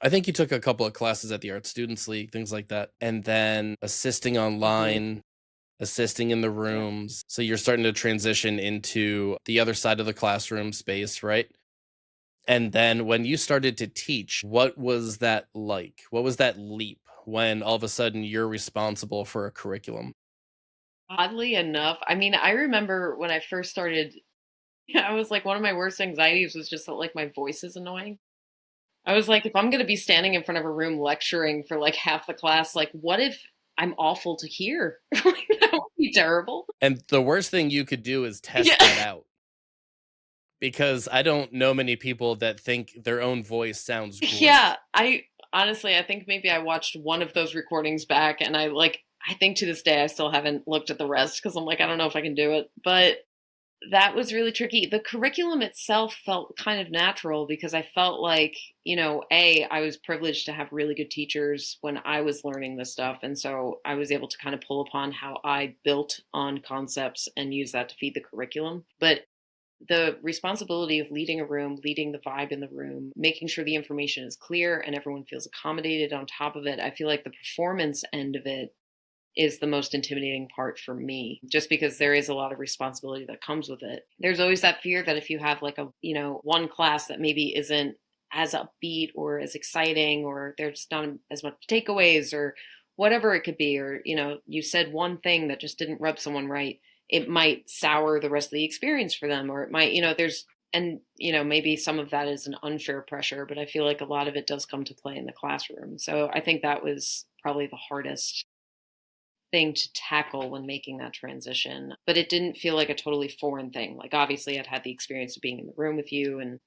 I think you took a couple of classes at the Art Students League, things like that, and then assisting Mhm. online, assisting in the Yeah. rooms. So you're starting to transition into the other side of the classroom space, right? And then when you started to teach, what was that like? What was that leap when all of a sudden you're responsible for a curriculum? Oddly enough, I mean, I remember when I first started, I was like, one of my worst anxieties was just that like my voice is annoying. I was like, if I'm going to be standing in front of a room lecturing for like half the class, like, what if I'm awful to hear? Like, that would be terrible. And the worst thing you could do is test that Yeah. out because I don't know many people that think their own voice sounds Yeah. great. I honestly, I think maybe I watched one of those recordings back and I think to this day I still haven't looked at the rest because I'm like, I don't know if I can do it. But that was really tricky. The curriculum itself felt kind of natural because I felt like, I was privileged to have really good teachers when I was learning this stuff. And so I was able to kind of pull upon how I built on concepts and use that to feed the curriculum. But the responsibility of leading a room, leading the vibe in the room, making sure the information is clear and everyone feels accommodated on top of it, I feel like the performance end of it is the most intimidating part for me, just because there is a lot of responsibility that comes with it. There's always that fear that if you have like one class that maybe isn't as upbeat or as exciting, or there's not as much takeaways or whatever it could be, or, you said one thing that just didn't rub someone right, it might sour the rest of the experience for them, or it might, maybe some of that is an unfair pressure, but I feel like a lot of it does come to play in the classroom. So I think that was probably the hardest thing to tackle when making that transition, but it didn't feel like a totally foreign thing. Like obviously I'd had the experience of being in the room with you and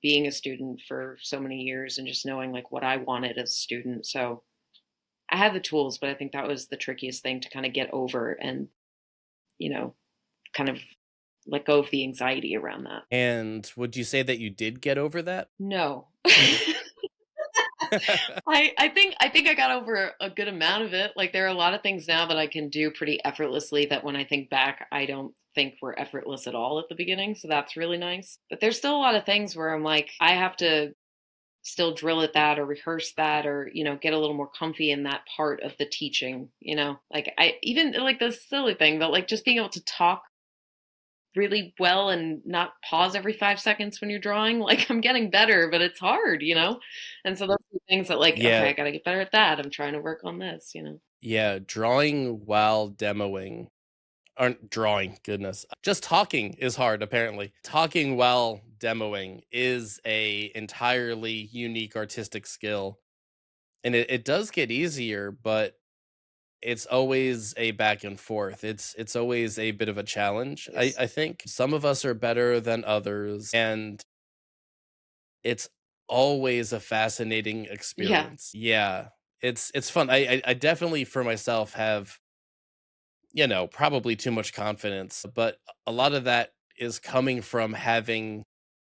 being a student for so many years and just knowing like what I wanted as a student. So I had the tools, but I think that was the trickiest thing to kind of get over and you know kind of let go of the anxiety around that. And would you say that you did get over that? No. I think I got over a good amount of it. Like there are a lot of things now that I can do pretty effortlessly that when I think back, I don't think were effortless at all at the beginning. So that's really nice. But there's still a lot of things where I'm like, I have to still drill at that or rehearse that or, get a little more comfy in that part of the teaching, Like I even like the silly thing, but like just being able to talk really well and not pause every 5 seconds when you're drawing. Like I'm getting better, but it's hard. And so those are things that like, okay, Yeah, I gotta get better at that. I'm trying to work on this. yeah, drawing while demoing aren't drawing, goodness. Just talking is hard, apparently. Talking while demoing is a entirely unique artistic skill. And it does get easier, but it's always a back and forth. It's always a bit of a challenge. I, Yes. I think some of us are better than others, and it's always a fascinating Yeah. experience. Yeah. It's fun. I definitely for myself have, probably too much confidence, but a lot of that is coming from having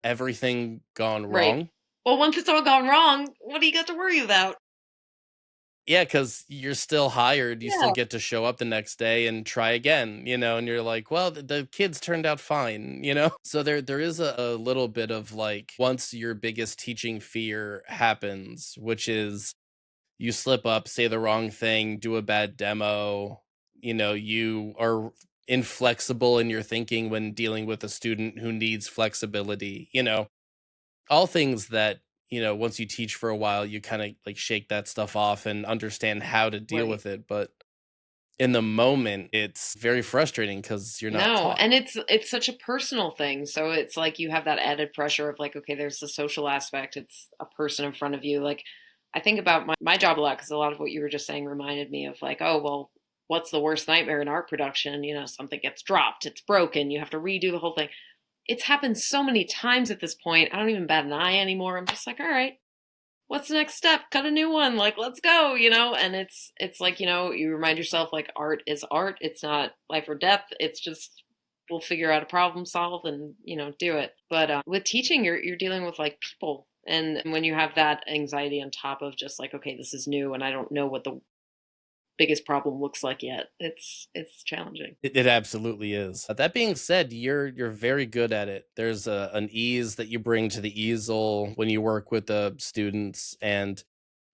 everything gone Right. wrong. Well, once it's all gone wrong, what do you got to worry about? Yeah, because you're still hired, you still Yeah. get to show up the next day and try again, and you're like, well, the kids turned out fine. So there is a little bit of like once your biggest teaching fear happens, which is you slip up, say the wrong thing, do a bad demo, you are inflexible in your thinking when dealing with a student who needs flexibility, all things that, once you teach for a while, you kind of like shake that stuff off and understand how to deal Right. with it. But in the moment, it's very frustrating because you're not No, taught. and it's such a personal thing. So it's like you have that added pressure of like, okay, there's the social aspect. It's a person in front of you. Like I think about my job a lot because a lot of what you were just saying reminded me of like, oh, well, what's the worst nightmare in art production? Something gets dropped, it's broken, you have to redo the whole thing. It's happened so many times at this point. I don't even bat an eye anymore. I'm just like, all right, what's the next step? Cut a new one. Like, let's go. And it's like, you remind yourself like art is art. It's not life or death. It's just we'll figure out a problem, solve, and do it. But with teaching, you're dealing with like people, and when you have that anxiety on top of just like, okay, this is new, and I don't know what the biggest problem looks like yet. It's challenging. It absolutely is. That being said, you're very good at it. There's an ease that you bring to the easel when you work with the students, and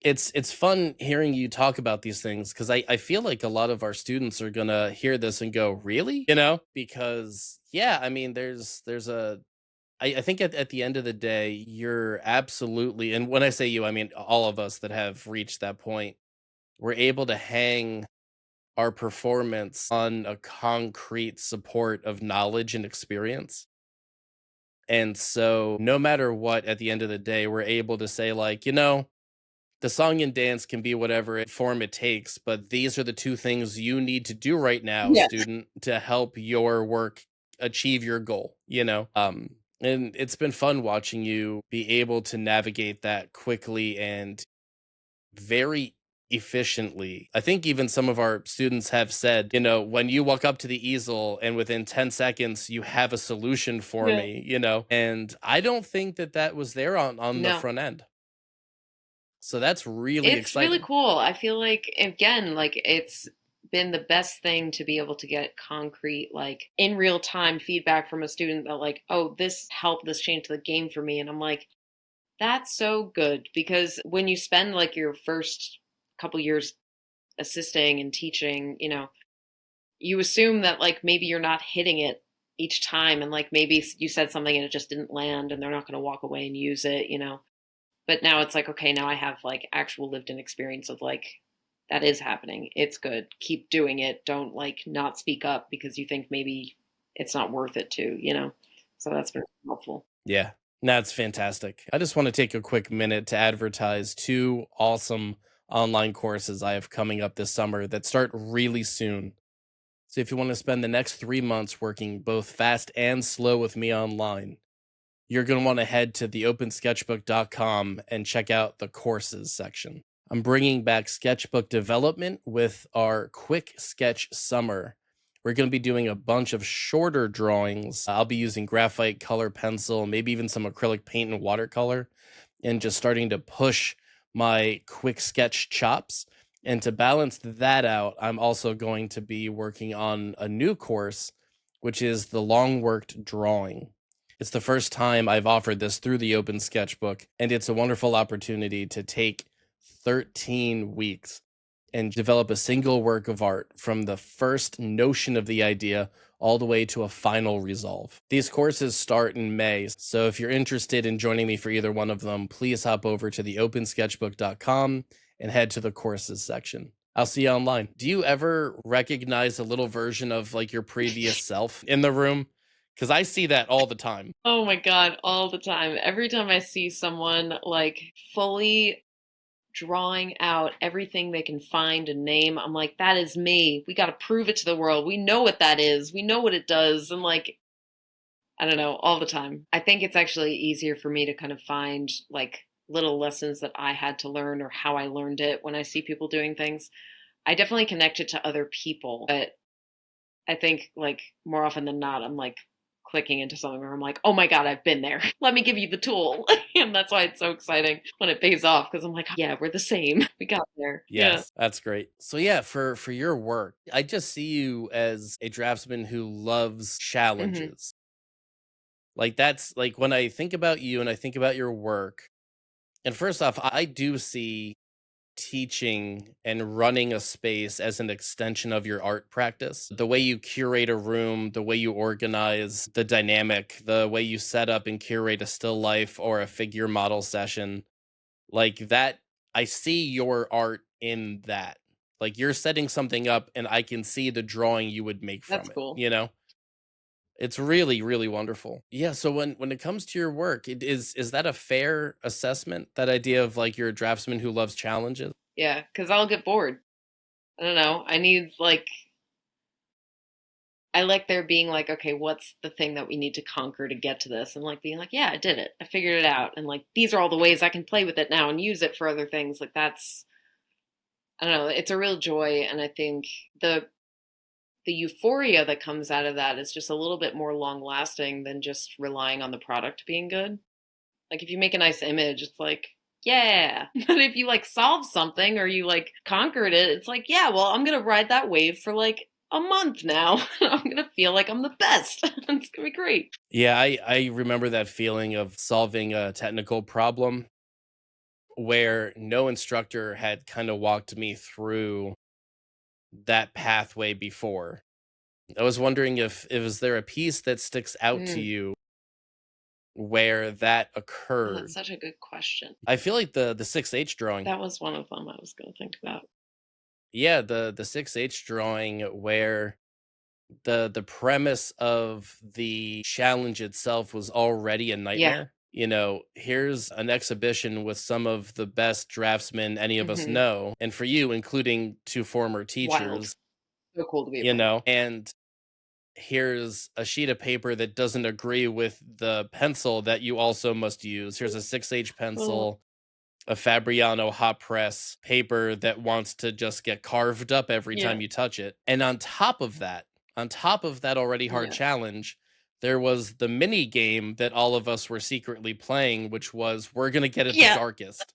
it's fun hearing you talk about these things because I feel like a lot of our students are gonna hear this and go, really? Because yeah, I mean, there's a I think at the end of the day, you're absolutely, and when I say you, I mean all of us that have reached that point, we're able to hang our performance on a concrete support of knowledge and experience. And so no matter what, at the end of the day, we're able to say, like, the song and dance can be whatever form it takes, but these are the two things you need to do right now, Yes. student, to help your work achieve your goal. And it's been fun watching you be able to navigate that quickly and very efficiently. I think even some of our students have said, when you walk up to the easel and within 10 seconds you have a solution for Yeah. me, and I don't think that was there on the No. front end. So that's really It's really exciting. cool. I feel like again, like it's been the best thing to be able to get concrete, like in real time feedback from a student that like, oh, this helped, this changed the game for me. And I'm like, that's so good because when you spend like your first couple years assisting and teaching, you assume that like maybe you're not hitting it each time and like maybe you said something and it just didn't land and they're not going to walk away and use it. But now it's like, okay, now I have like actual lived in experience of like, that is happening. It's good. Keep doing it. Don't like not speak up because you think maybe it's not worth it to. So that's been helpful. Yeah. That's fantastic. I just want to take a quick minute to advertise two awesome online courses I have coming up this summer that start really soon. So if you want to spend the next 3 months working both fast and slow with me online, you're going to want to head to theopensketchbook.com and check out the courses section. I'm bringing back sketchbook development with our quick sketch summer. We're going to be doing a bunch of shorter drawings. I'll be using graphite, color pencil, maybe even some acrylic paint and watercolor, and just starting to push my quick sketch chops. And to balance that out, I'm also going to be working on a new course, which is the long worked drawing. It's the first time I've offered this through the Open Sketchbook, and it's a wonderful opportunity to take 13 weeks and develop a single work of art from the first notion of the idea all the way to a final resolve. These courses start in May, so if you're interested in joining me for either one of them, please hop over to theopensketchbook.com and head to the courses section. I'll see you online. Do you ever recognize a little version of like your previous self in the room? Because I see that all the time. Oh my God, all the time. Every time I see someone like fully drawing out everything they can find and name, I'm like, that is me. We got to prove it to the world. We know what that is. We know what it does. And like, I don't know, all the time. I think it's actually easier for me to kind of find like little lessons that I had to learn or how I learned it when I see people doing things. I definitely connect it to other people, but I think like more often than not, I'm like clicking into something where I'm like, oh my God, I've been there. Let me give you the tool. And that's why it's so exciting when it pays off because I'm like, yeah, we're the same. We got there. Yeah. Yes, that's great. So yeah, for your work, I just see you as a draftsman who loves Hmm. challenges. Like that's like when I think about you and I think about your work. And first off, I do see teaching and running a space as an extension of your art practice. The way you curate a room, the way you organize the dynamic, the way you set up and curate a still life or a figure model session, like that, I see your art in that. Like you're setting something up and I can see the drawing you would make That's from it, cool. you know? It's really, really wonderful. Yeah, so when it comes to your work, is that a fair assessment? That idea of like you're a draftsman who loves challenges? Yeah. Cause I'll get bored. I don't know. I need like, I like there being like, okay, what's the thing that we need to conquer to get to this? And like being like, yeah, I did it. I figured it out. And like, these are all the ways I can play with it now and use it for other things. Like that's, I don't know, it's a real joy. And I think the euphoria that comes out of that is just a little bit more long lasting than just relying on the product being good. Like if you make a nice image, it's like, yeah. But if you like solve something or you like conquered it, it's like, yeah, well, I'm gonna ride that wave for like a month now. I'm gonna feel like I'm the best. It's gonna be great. Yeah, I remember that feeling of solving a technical problem where no instructor had kind of walked me through that pathway before. I was wondering if was there a piece that sticks out to Mm. you where that Oh, that's occurred? such a good question. I feel like the 6H drawing. That was one of them I was gonna think about. Yeah, the 6H drawing where the premise of the challenge itself was already a Yeah. nightmare. You know, here's an exhibition with some of the best draftsmen any of us Hmm. know, and for you, including two former Wild. teachers, So cool to be a you part of. know, and here's a sheet of paper that doesn't agree with the pencil that you also must use. Here's a 6H Oh, pencil, a Fabriano hot press paper that wants to just get carved up every yeah. time you touch it. And on top of that already hard Yeah. challenge, there was the mini game that all of us were secretly playing, which was we're going to get it the Yeah. darkest.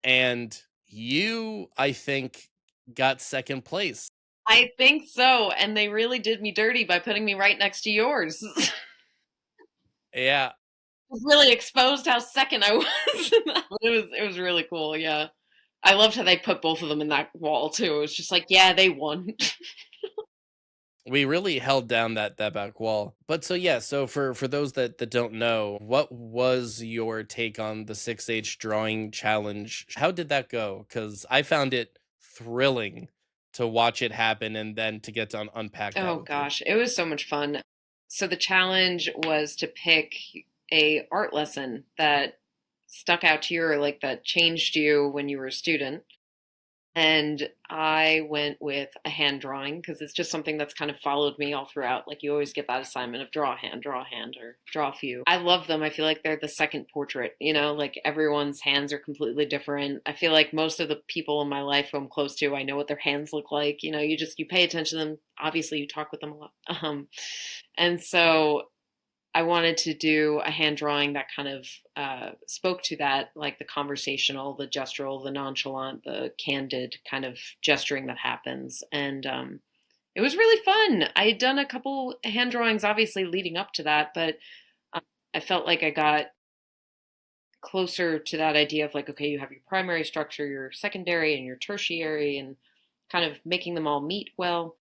And you, I think, got second place. I think so. And they really did me dirty by putting me right next to yours. Yeah, Really exposed how second I was. It was really cool. Yeah, I loved how they put both of them in that wall too. It was just like, yeah, they won. we really held down that back wall. But so yeah, so for those that don't know, what was your take on the 6H drawing challenge? How did that go? Cuz I found it thrilling to watch it happen and then to get to unpack that Oh with you. gosh, it was so much fun. So the challenge was to pick a art lesson that stuck out to you or like that changed you when you were a student. And I went with a hand drawing because it's just something that's kind of followed me all throughout. Like you always get that assignment of draw a hand, or draw a few. I love them. I feel like they're the second portrait, like everyone's hands are completely different. I feel like most of the people in my life who I'm close to, I know what their hands look like. You pay attention to them. Obviously, you talk with them a lot. And so I wanted to do a hand drawing that kind of spoke to that, like the conversational, the gestural, the nonchalant, the candid kind of gesturing that happens. And it was really fun. I had done a couple hand drawings, obviously, leading up to that, but um, I felt like I got closer to that idea of like, okay, you have your primary structure, your secondary, and your tertiary, and kind of making them all meet well.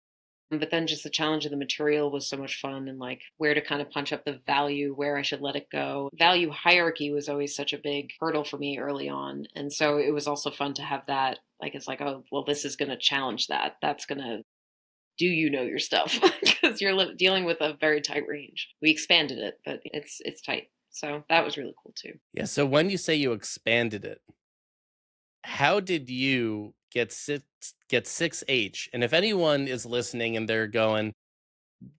But then just the challenge of the material was so much fun, and like where to kind of punch up the value, where I should let it go. Value hierarchy was always such a big hurdle for me early on. And so it was also fun to have that. Like, it's like, oh, well, this is going to challenge that. That's going to, do you know your stuff? Because you're dealing with a very tight range. We expanded it, but it's tight. So that was really cool too. Yeah. So when you say you expanded it, how did you get 6H? And if anyone is listening and they're going,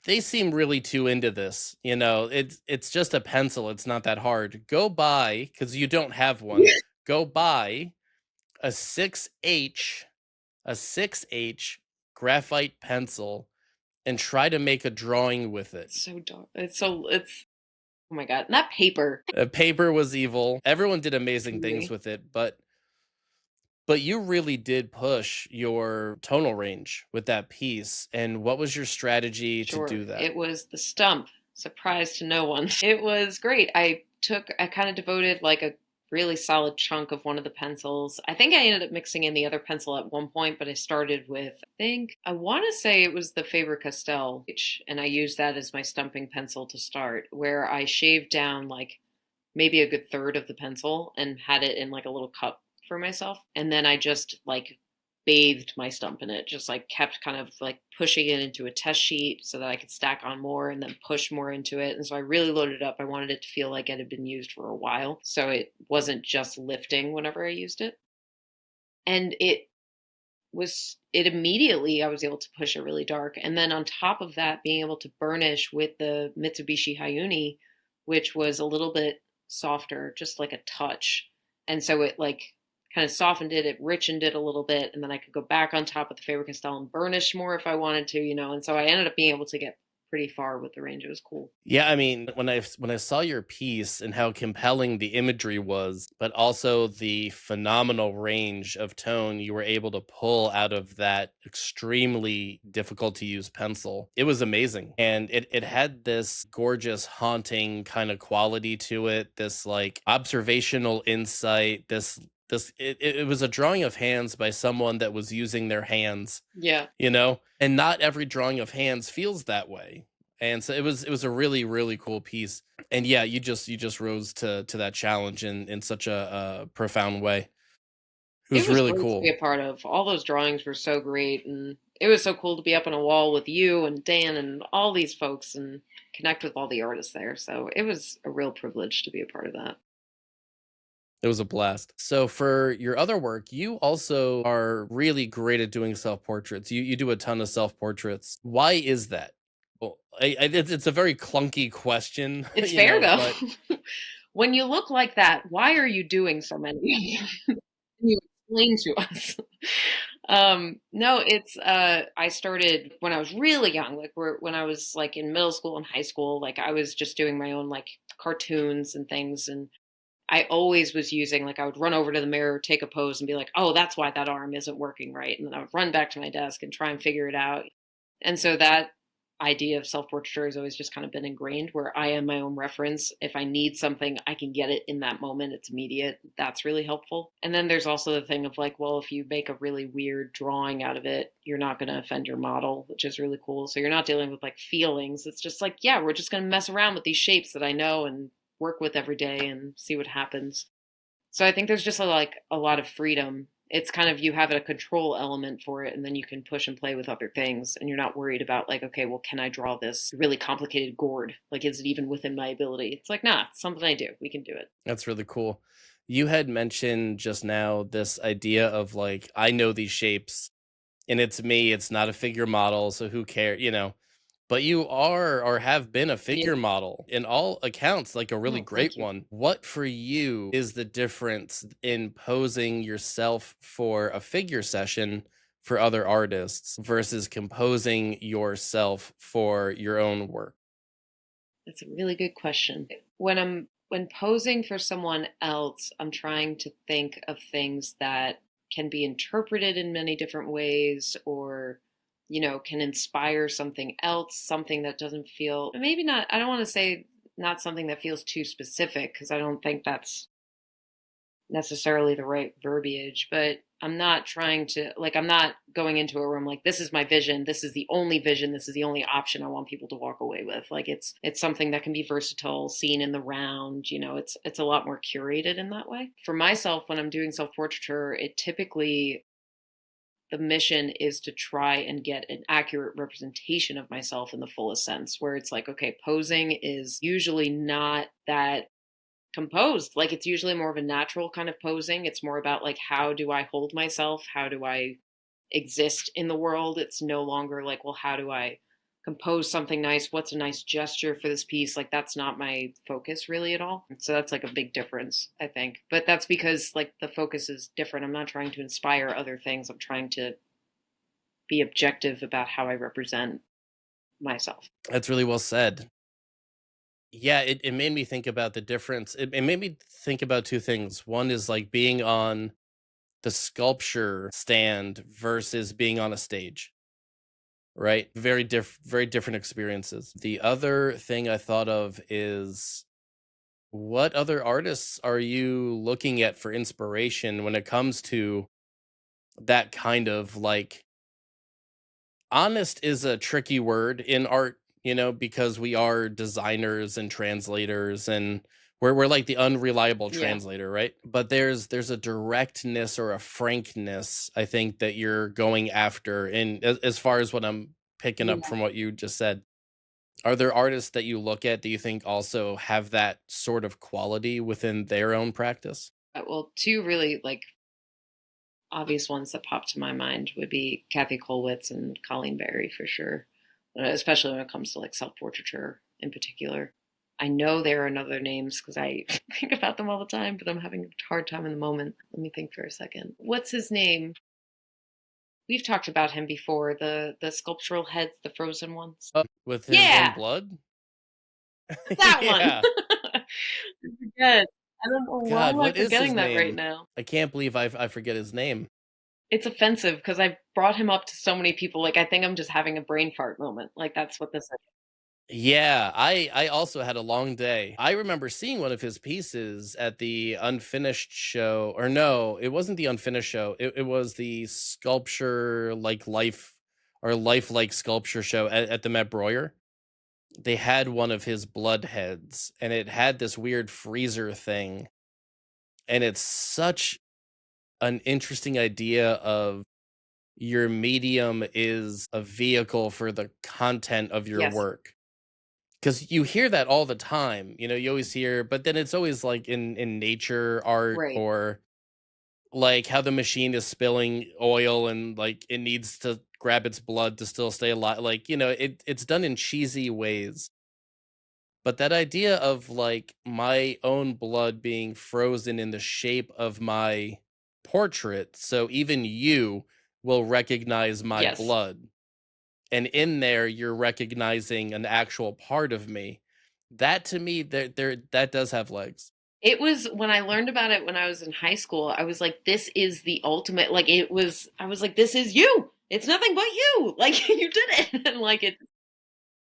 they seem really too into this, it's just a pencil, it's not that hard. Go buy, because you don't have one, go buy a 6H, a 6H graphite pencil and try to make a drawing with it. It's so dark. It's oh my God. And that paper. Paper was evil. Everyone did amazing things with it, but you really did push your tonal range with that piece. And what was your strategy to Sure. do that? It was the stump. Surprise to no one. It was great. I kind of devoted like a really solid chunk of one of the pencils. I think I ended up mixing in the other pencil at one point, but I started with, I want to say it was the Faber-Castell, and I used that as my stumping pencil to start, where I shaved down like maybe a good third of the pencil and had it in like a little cup for myself. And then I just like bathed my stump in it, just like kept kind of like pushing it into a test sheet so that I could stack on more and then push more into it. And so I really loaded it up. I wanted it to feel like it had been used for a while. So it wasn't just lifting whenever I used it. And it immediately, I was able to push it really dark. And then on top of that, being able to burnish with the Mitsubishi Hayuni, which was a little bit softer, just like a touch. And so it like kind of softened it, richened it a little bit, and then I could go back on top of the Faber-Castell and burnish more if I wanted to, and so I ended up being able to get pretty far with the range. It was cool. Yeah, I mean, when I saw your piece and how compelling the imagery was, but also the phenomenal range of tone you were able to pull out of that extremely difficult to use pencil, it was amazing. And it had this gorgeous, haunting kind of quality to it, this like observational insight, it was a drawing of hands by someone that was using their hands. Yeah. And not every drawing of hands feels that way. And so it was a really, really cool piece. And yeah, you just rose to that challenge in such a profound way. It was was really great to be cool. a part of. All those drawings were so great, and it was so cool to be up on a wall with you and Dan and all these folks and connect with all the artists there. So it was a real privilege to be a part of that. It was a blast. So for your other work, you also are really great at doing self-portraits. You do a ton of self-portraits. Why is that? Well, it's a very clunky question. It's fair though. But When you look like that, why are you doing so many? Can you explain to us? No, it's I started when I was really young, like when I was like in middle school and high school, like I was just doing my own like cartoons and things, and I always was using, like, I would run over to the mirror, take a pose, and be like, oh, that's why that arm isn't working right. And then I would run back to my desk and try and figure it out. And so that idea of self-portraiture has always just kind of been ingrained, where I am my own reference. If I need something, I can get it in that moment. It's immediate. That's really helpful. And then there's also the thing of like, well, if you make a really weird drawing out of it, you're not going to offend your model, which is really cool. So you're not dealing with like feelings. It's just like, yeah, we're just going to mess around with these shapes that I know and work with every day and see what happens. So I think there's just a lot of freedom. It's kind of, you have a control element for it, and then you can push and play with other things, and you're not worried about like, okay, well, can I draw this really complicated gourd? Like, is it even within my ability? It's like, nah, it's something I do. We can do it. that's really cool. You had mentioned just now this idea of like, I know these shapes and it's me, it's not a figure model, so who cares? But you are or have been a Yeah. figure model in all accounts, like a really Oh, great thank you. one. What for you is the difference in posing yourself for a figure session for other artists versus composing yourself for your own work? That's a really good question. When posing for someone else, I'm trying to think of things that can be interpreted in many different ways, or can inspire something else, something that doesn't feel, maybe not, I don't want to say not something that feels too specific, because I don't think that's necessarily the right verbiage, but I'm not trying to like I'm not going into a room like this is my vision, this is the only vision, this is the only option I want people to walk away with. Like it's something that can be versatile, seen in the round, it's a lot more curated in that way. For myself when I'm doing self-portraiture, it typically the mission is to try and get an accurate representation of myself in the fullest sense, where it's like, okay, posing is usually not that composed. Like it's usually more of a natural kind of posing. It's more about like how do I hold myself? How do I exist in the world? It's no longer like, well, how do I compose something nice? What's a nice gesture for this piece? Like that's not my focus really at all. So that's like a big difference, I think. But that's because like the focus is different. I'm not trying to inspire other things. I'm trying to be objective about how I represent myself. That's really well said. Yeah, it made me think about the difference. It made me think about two things. One is like being on the sculpture stand versus being on a stage, right? Very different experiences. The other thing I thought of is what other artists are you looking at for inspiration when it comes to that kind of like honest is a tricky word in art, because we are designers and translators and we're like the unreliable Yeah. translator, right? But there's a directness or a frankness, I think, that you're going after. And as far as what I'm picking up Yeah. from what you just said, are there artists that you look at that you think also have that sort of quality within their own practice? Well, two really like obvious ones that pop to my mind would be Kathy Kollwitz and Colleen Barry for sure, especially when it comes to like self-portraiture in particular. I know there are other names because I think about them all the time, but I'm having a hard time in the moment. Let me think for a second. What's his name? We've talked about him before. The sculptural heads, the frozen ones. With his own Yeah, blood? that one. Yeah. I forget. I don't know why God, am I what is his forgetting that right name? now. I can't believe I forget his name. It's offensive because I brought him up to so many people. Like I think I'm just having a brain fart moment. Like that's what this is. Yeah, I also had a long day. I remember seeing one of his pieces at the Unfinished show, or no, it wasn't the Unfinished show. It was the sculpture like life or lifelike sculpture show at the Met Broyer. They had one of his blood heads, and it had this weird freezer thing, and it's such an interesting idea of your medium is a vehicle for the content of your Yes, work. Because you hear that all the time, you always hear, but then it's always like in nature art, right. or like how the machine is spilling oil and like it needs to grab its blood to still stay alive. Like, it's done in cheesy ways. But that idea of like my own blood being frozen in the shape of my portrait, so even you will recognize my Yes. blood. And in there, you're recognizing an actual part of me. That to me, that does have legs. It was when I learned about it when I was in high school, I was like, this is the ultimate like I was like, this is you. It's nothing but you. Like you did it. And like it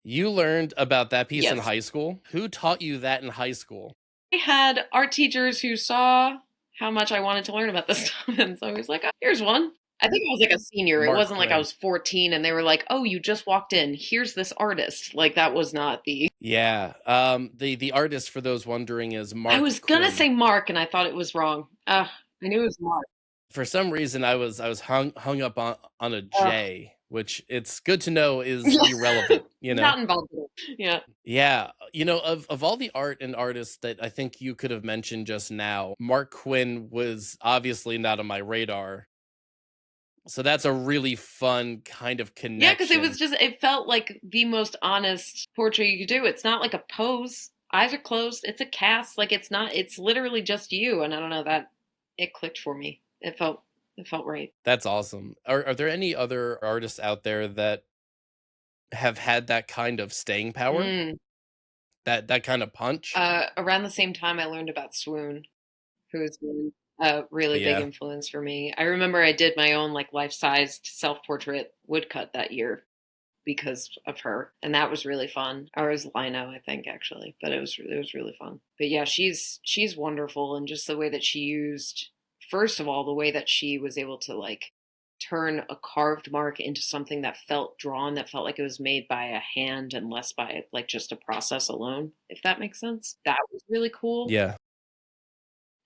You learned about that piece in yes. high school? Who taught you that in high school? I had art teachers who saw how much I wanted to learn about this stuff. And so I was like, oh, here's one. I think I was like a senior. It Mark wasn't like I Quinn. was 14 and they were like, oh, you just walked in. Here's this artist. Like that was not the Yeah. The artist, for those wondering, is I Mark was gonna Quinn. say Mark and I thought it was wrong. I knew it was Mark. For some reason, I was hung up on a Uh, J, which it's good to know is yeah. irrelevant. Not involved in it. Yeah. Yeah, of all the art and artists that I think you could have mentioned just now, Mark Quinn was obviously not on my radar. So that's a really fun kind of Yeah, because connection. it felt like the most honest portrait you could do. It's not like a pose. Eyes are closed. It's a cast. Like it's literally just you. And I don't know that it clicked for me. It felt right. That's awesome. Are there any other artists out there that have had that kind of staying power? Mm. That kind of punch? Around the same time I learned about Swoon, who has been a really big Yeah. influence for me. I remember I did my own like life-sized self-portrait woodcut that year. because of her, and that was really fun. Or it was Lino, I think, actually, but it was really fun. But yeah, she's wonderful, and just the way that she used, first of all, the way that she was able to like turn a carved mark into something that felt drawn, that felt like it was made by a hand and less by like just a process alone, if that makes sense. That was really cool. Yeah.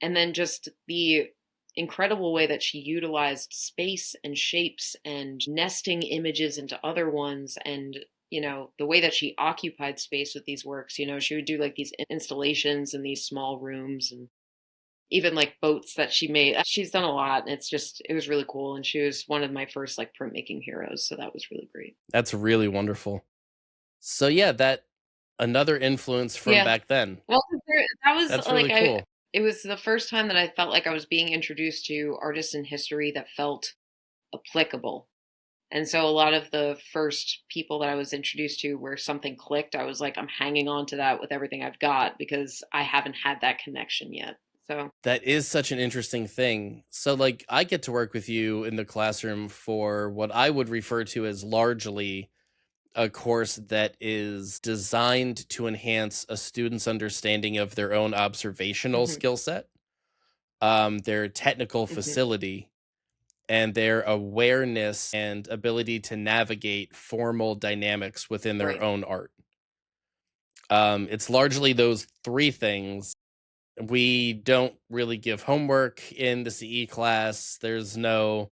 And then just the incredible way that she utilized space and shapes and nesting images into other ones, and the way that she occupied space with these works. She would do like these installations in these small rooms, and even like boats that she made. She's done a lot, and it was really cool, and she was one of my first like printmaking heroes, so that was really great. That's really wonderful. So yeah, that another influence from Yeah. back then. Well, that was That's like really cool. it was the first time that I felt like I was being introduced to artists in history that felt applicable. And so a lot of the first people that I was introduced to, where something clicked, I was like, I'm hanging on to that with everything I've got because I haven't had that connection yet. So, That is such an interesting thing. So, like, I get to work with you in the classroom for what I would refer to as largely a course that is designed to enhance a student's understanding of their own observational mhm, skill set, their technical mhm, facility, and their awareness and ability to navigate formal dynamics within their right. own art. It's largely those three things. We don't really give homework in the CE class. There's no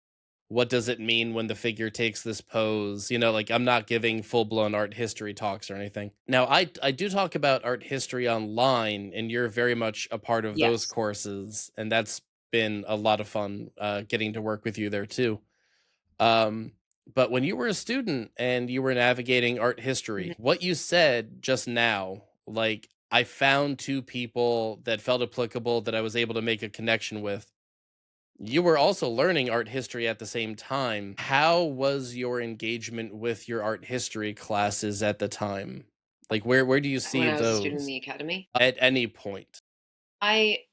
what does it mean when the figure takes this pose? Like I'm not giving full-blown art history talks or anything. Now, I do talk about art history online, and you're very much a part of those Yes. courses, and that's been a lot of fun getting to work with you there too. Um, but when you were a student and you were navigating art Mhm. history, what you said just now, like I found two people that felt applicable that I was able to make a connection with. You were also learning art history at the same time. How was your engagement with your art history classes at the time? Like where do you When see I was a student in those the academy, at any point? I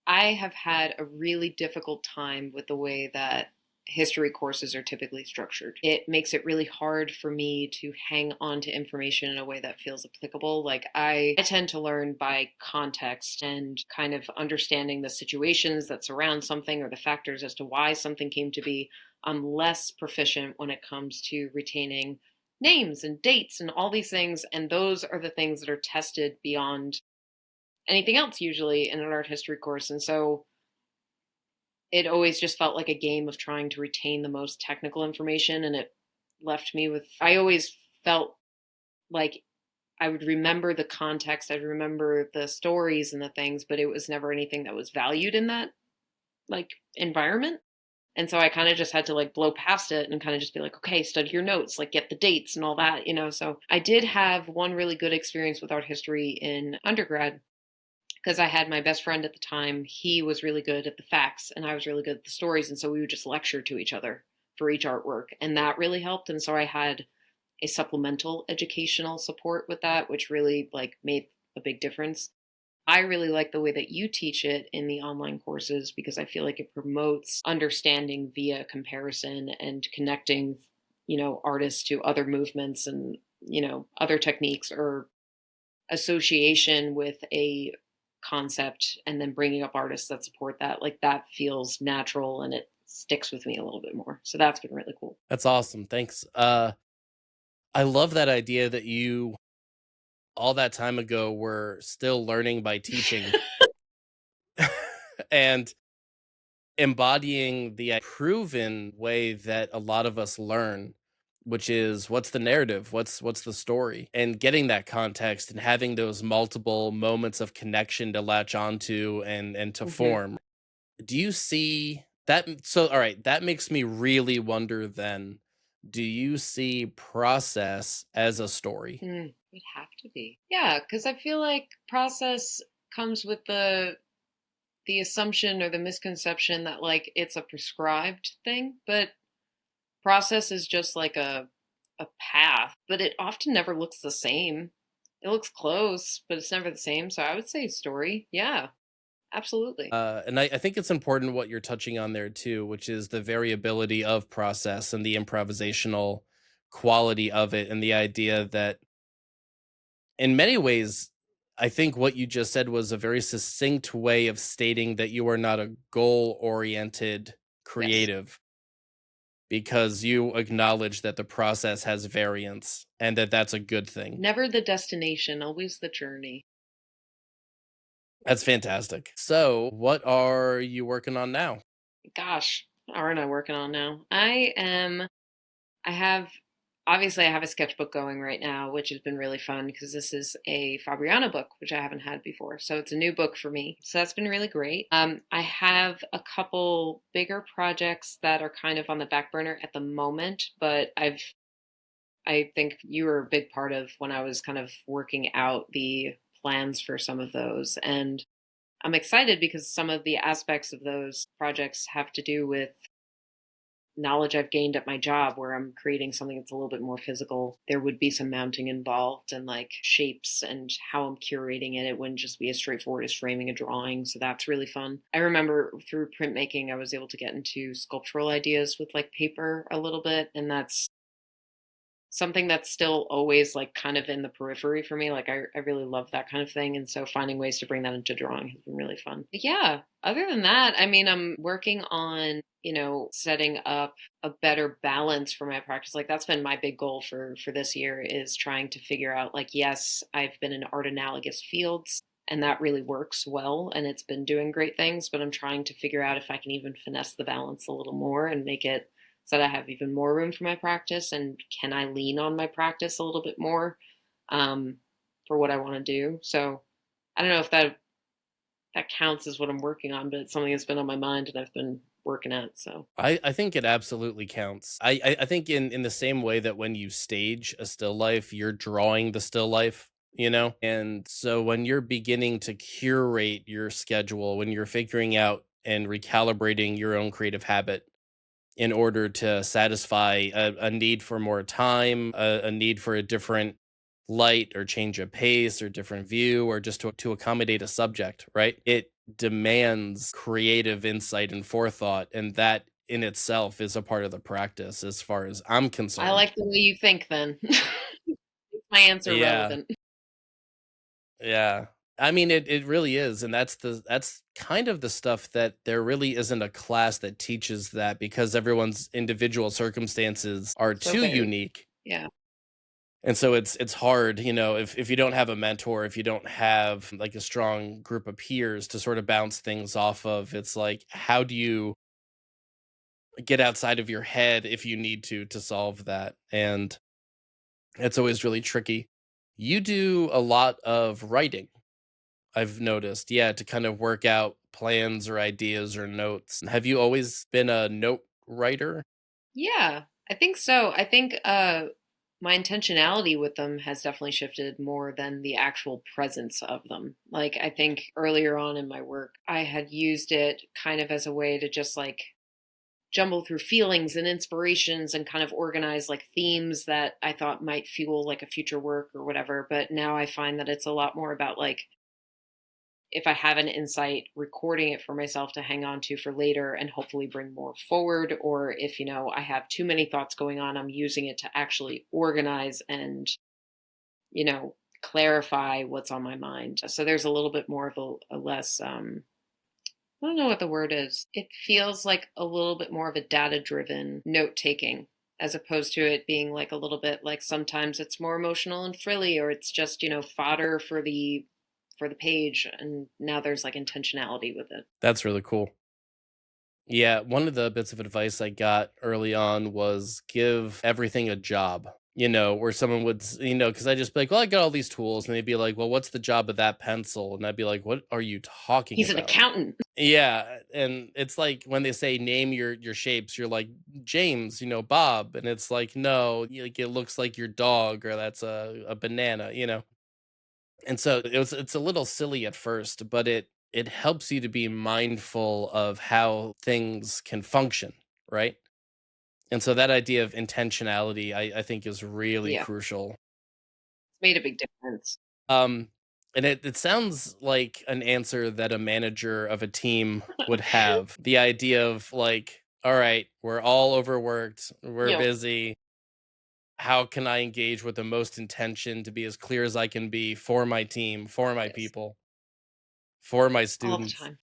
I have had a really difficult time with the way that history courses are typically structured. It makes it really hard for me to hang on to information in a way that feels applicable. Like I tend to learn by context and kind of understanding the situations that surround something or the factors as to why something came to be. I'm less proficient when it comes to retaining names and dates and all these things. And those are the things that are tested beyond anything else usually in an art history course. And so it always just felt like a game of trying to retain the most technical information. And it left me with, I always felt like I would remember the context, I'd remember the stories and the things, but it was never anything that was valued in that like environment. And so I kind of just had to like blow past it and kind of just be like, okay, study your notes, like get the dates and all that. So I did have one really good experience with art history in undergrad because I had my best friend at the time. He was really good at the facts and I was really good at the stories. And so we would just lecture to each other for each artwork. And that really helped. And so I had a supplemental educational support with that, which really like made a big difference. I really like the way that you teach it in the online courses because I feel like it promotes understanding via comparison and connecting, artists to other movements and, other techniques or association with a concept and then bringing up artists that support that. Like that feels natural and it sticks with me a little bit more. So that's been really cool. That's awesome. Thanks. I love that idea that you all that time ago were still learning by teaching and embodying the proven way that a lot of us learn, which is what's the narrative, what's the story, and getting that context and having those multiple moments of connection to latch onto and to Hmm. form. Do you see that? So all right, that makes me really wonder then, do you see process as a story? Would have to be. Yeah, because I feel like process comes with the assumption or the misconception that like it's a prescribed thing, but process is just like a path, but it often never looks the same. It looks close, but it's never the same. So I would say story. Yeah, absolutely. And I think it's important what you're touching on there too, which is the variability of process and the improvisational quality of it, and the idea that in many ways, I think what you just said was a very succinct way of stating that you are not a goal oriented Yes. creative, because you acknowledge that the process has variance and that that's a good thing. Never the destination, always the journey. That's fantastic. So, what are you working on now? Gosh, what aren't I working on now? I have obviously I have a sketchbook going right now, which has been really fun because this is a Fabriana book, which I haven't had before. So it's a new book for me. So that's been really great. I have a couple bigger projects that are kind of on the back burner at the moment, but I think you were a big part of when I was kind of working out the plans for some of those. And I'm excited because some of the aspects of those projects have to do with knowledge I've gained at my job where I'm creating something that's a little bit more physical. There would be some mounting involved and like shapes and how I'm curating it. It wouldn't just be as straightforward as framing a drawing. So that's really fun. I remember through printmaking, I was able to get into sculptural ideas with like paper a little bit. And that's something that's still always like kind of in the periphery for me. Like I really love that kind of thing. And so finding ways to bring that into drawing has been really fun. But yeah, other than that, I mean, I'm working on, setting up a better balance for my practice. Like that's been my big goal for this year is trying to figure out like, yes, I've been in art analogous fields and that really works well and it's been doing great things, but I'm trying to figure out if I can even finesse the balance a little more and make it so that I have even more room for my practice and can I lean on my practice a little bit more um, for what I want to do. So I don't know if that counts as what I'm working on, but it's something that's been on my mind and I've been working at. So I think it absolutely counts. I think in the same way that when you stage a still life, you're drawing the still life, you know? And so when you're beginning to curate your schedule, when you're figuring out and recalibrating your own creative habit in order to satisfy a need for more time, a need for a different light or change of pace or different view or just to accommodate a subject, right? It demands creative insight and forethought. And that in itself is a part of the practice as far as I'm I concerned. like the way you think then. Makes my answer Yeah. relevant. Yeah. I mean it really is, and that's kind of the stuff that there really isn't a class that teaches that because everyone's individual circumstances are So too varied. unique. Yeah. And so it's hard, if you don't have a mentor, if you don't have like a strong group of peers to sort of bounce things off of, it's like how do you get outside of your head if you need to solve that? And it's always really tricky. You do a lot of writing, I've noticed, yeah, to kind of work out plans or ideas or notes. Have you always been a note writer? Yeah, I think so. I think my intentionality with them has definitely shifted more than the actual presence of them. Like I think earlier on in my work, I had used it kind of as a way to just like jumble through feelings and inspirations and kind of organize like themes that I thought might fuel like a future work or whatever. But now I find that it's a lot more about like if I have an insight, recording it for myself to hang on to for later and hopefully bring more forward. Or if, I have too many thoughts going on, I'm using it to actually organize and, you know, clarify what's on my mind. So there's a little bit more of a less, I don't know what the word is. It feels like a little bit more of a data driven note taking as opposed to it being like a little bit like sometimes it's more emotional and frilly or it's just, fodder for the page and now there's like intentionality with it. That's really cool. Yeah, one of the bits of advice I got early on was give everything a job. Where someone would, because I just be like, well, I got all these tools. And they'd be like, well, what's the job of that pencil? And I'd be like, what are you talking He's an about? accountant. Yeah. And it's like when they say name your shapes, you're like, James, Bob. And it's like, no, like it looks like your dog or that's a banana. And so it's a little silly at first, but it helps you to be mindful of how things can function, right? And so that idea of intentionality, I think is really Yeah, crucial. it's made a big difference. Um, and it sounds like an answer that a manager of a team would have. The idea of like, all right, we're all overworked, we're you know busy. how can I engage with the most intention to be as clear as I can be for my team, for my Yes. people, for my All the students? time.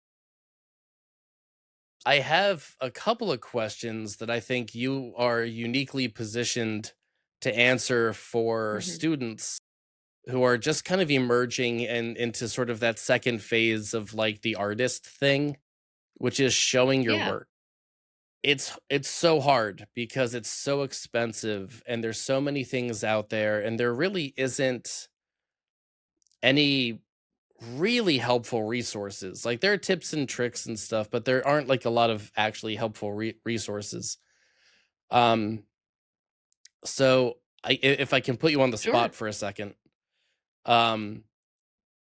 I have a couple of questions that I think you are uniquely positioned to answer for Hmm. students who are just kind of emerging and into sort of that second phase of like the artist thing, which is showing your Yeah, work. It's so hard because it's so expensive and there's so many things out there and there really isn't any really helpful resources. Like there are tips and tricks and stuff, but there aren't like a lot of actually helpful resources. Um so if I can put you on the spot sure. for a second. Um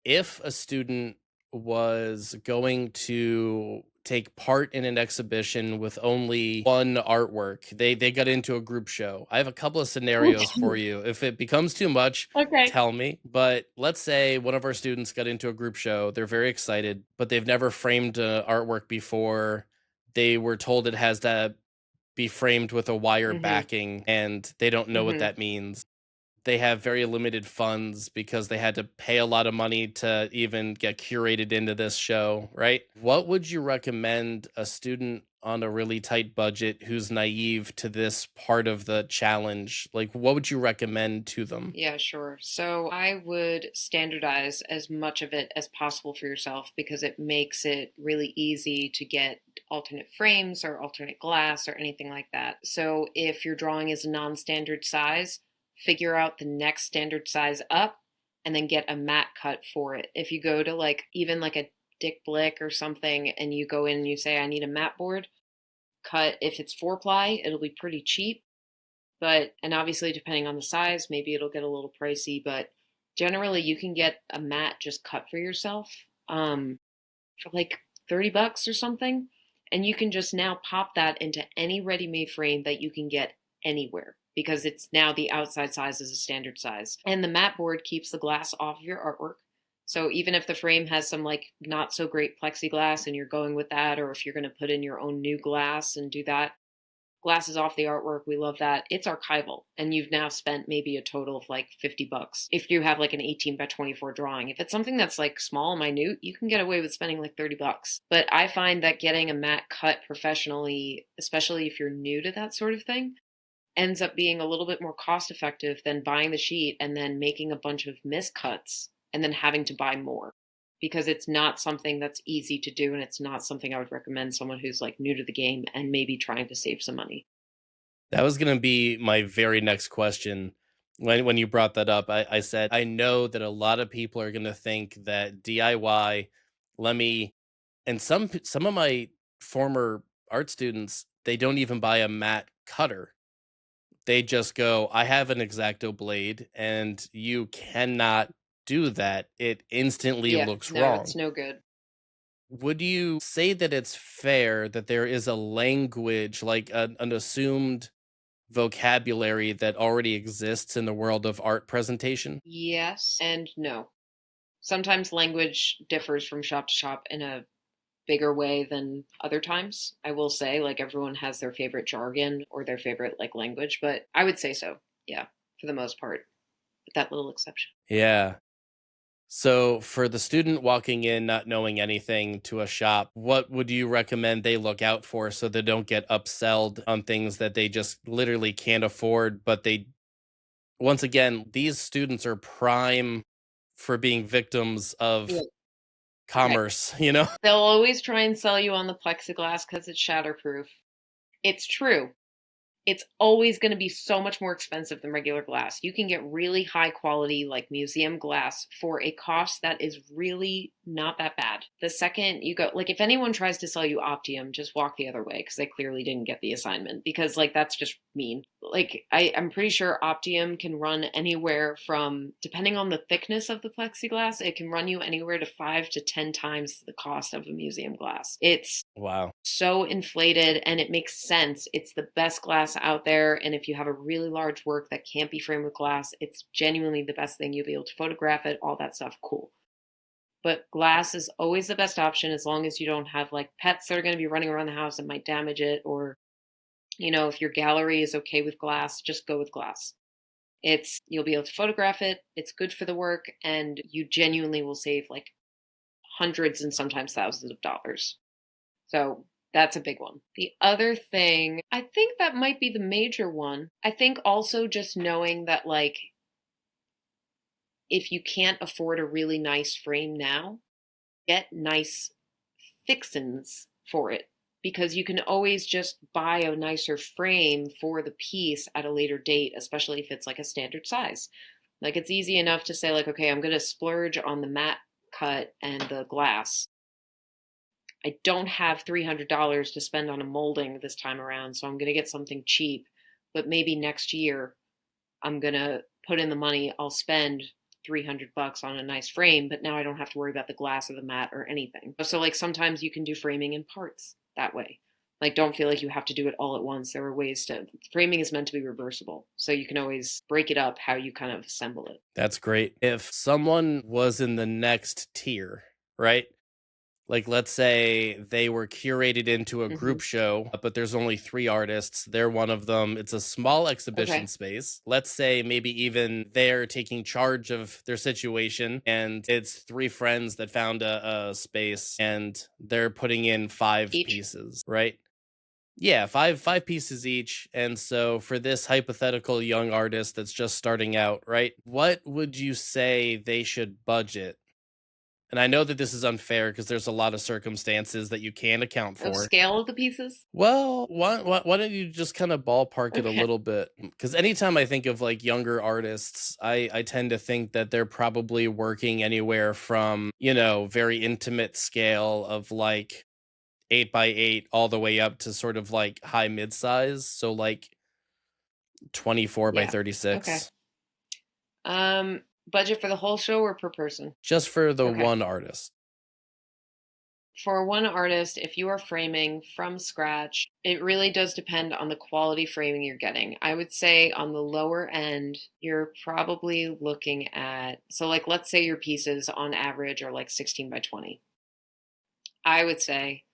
if a student was going to take part in an exhibition with only one artwork, they got into a group show. I have a couple of scenarios for Okay. you. If it becomes too much, Okay. tell me. But let's say one of our students got into a group show. They're very excited, but they've never framed artwork before. They were told it has to be framed with a wire Hmm. backing, and they don't know what Hmm. that means. They have very limited funds because they had to pay a lot of money to even get curated into this show, right? What would you recommend a student on a really tight budget who's naive to this part of the challenge? Like, what would you recommend to them? Yeah, sure. So I would standardize as much of it as possible for yourself because it makes it really easy to get alternate frames or alternate glass or anything like that. So if your drawing is a non standard size, figure out the next standard size up and then get a mat cut for it. If you go to like even like a Dick Blick or something and you go in and you say, I need a mat board, cut, if it's 4 ply, it'll be pretty cheap, but and obviously depending on the size, maybe it'll get a little pricey, but generally you can get a mat just cut for yourself for like 30 bucks or something, and you can just now pop that into any ready-made frame that you can get anywhere because it's now the outside size is a standard size. And the mat board keeps the glass off of your artwork. So even if the frame has some like not so great plexiglass and you're going with that, or if you're going to put in your own new glass and do that, glasses off the artwork. We love that. It's archival. And you've now spent maybe a total of like 50 bucks. If you have like an 18 by 24 drawing, if it's something that's like small and minute, you can get away with spending like 30 bucks. But I find that getting a mat cut professionally, especially if you're new to that sort of thing, ends up being a little bit more cost effective than buying the sheet and then making a bunch of miscuts and then having to buy more because it's not something that's easy to do and it's not something I would recommend someone who's like new to the game and maybe trying to save some money. That was going to be my very next question. When you brought that up, I said, I know that a lot of people are going to think that DIY, let me, and some of my former art students, they don't even buy a mat cutter. They just go, I have an X-Acto blade and you cannot do that. It instantly Yeah, looks no, wrong. it's no good. Would you say that it's fair that there is a language, like an assumed vocabulary that already exists in the world of art presentation? Yes and no. Sometimes language differs from shop to shop in a bigger way than other times. I will say, like, everyone has their favorite jargon or their favorite like language, but I would say so. Yeah, for the most part, with that little exception. Yeah. So for the student walking in not knowing anything to a shop, what would you recommend they look out for so they don't get upselled on things that they just literally can't afford, but they once again, these students are prime for being victims Yeah. of Right. commerce, you know? They'll always try and sell you on the plexiglass because it's shatterproof. It's true. It's always going to be so much more expensive than regular glass. You can get really high quality, like museum glass, for a cost that is really not that bad. The second you go, like, if anyone tries to sell you Optium, just walk the other way because they clearly didn't get the assignment because, like, that's just mean. Like, I'm pretty sure Optium can run anywhere from, depending on the thickness of the plexiglass, it can run you anywhere to 5 to 10 times the cost of a museum glass. It's Wow. so inflated and it makes sense. It's the best glass out there. And if you have a really large work that can't be framed with glass, it's genuinely the best thing. You'll be able to photograph it, all that stuff. Cool. But glass is always the best option as long as you don't have like pets that are going to be running around the house and might damage it. Or, if your gallery is okay with glass, just go with glass. You'll be able to photograph it, it's good for the work, and you genuinely will save like hundreds and sometimes thousands of dollars. So that's a big one. The other thing, I think that might be the major one. I think also just knowing that, like, if you can't afford a really nice frame now, get nice fixins for it, because you can always just buy a nicer frame for the piece at a later date, especially if it's like a standard size. Like, it's easy enough to say, like, okay, I'm going to splurge on the matte cut and the glass. I don't have $300 to spend on a molding this time around, so I'm going to get something cheap. But maybe next year I'm going to put in the money. I'll spend $300 on a nice frame, but now I don't have to worry about the glass or the mat or anything. So, like, sometimes you can do framing in parts that way. Like, don't feel like you have to do it all at once. There are ways to, framing is meant to be reversible. So you can always break it up how you kind of assemble it. That's great. If someone was in the next tier, right? Like, let's say they were curated into a group show, but there's only 3 artists. They're one of them. It's a small exhibition Okay. space. Let's say maybe even they're taking charge of their situation, and it's 3 friends that found a space, and they're putting in 5 Each. pieces, right? Yeah, five pieces each. And so for this hypothetical young artist that's just starting out, right? What would you say they should budget? And I know that this is unfair because there's a lot of circumstances that you can't account Of for. scale of the pieces? Well, why don't you just kind of ballpark it a Okay. little bit? Because anytime I think of like younger artists, I tend to think that they're probably working anywhere from, very intimate scale of like 8 by 8 all the way up to sort of like high mid size. So like 24 by Yeah. Okay. 36, Budget for the whole show or per person? just for the Okay. one artist. For one artist, if you are framing from scratch, it really does depend on the quality framing you're getting. I would say on the lower end, you're probably looking at, so like, let's say your pieces on average are like 16 by 20. I would say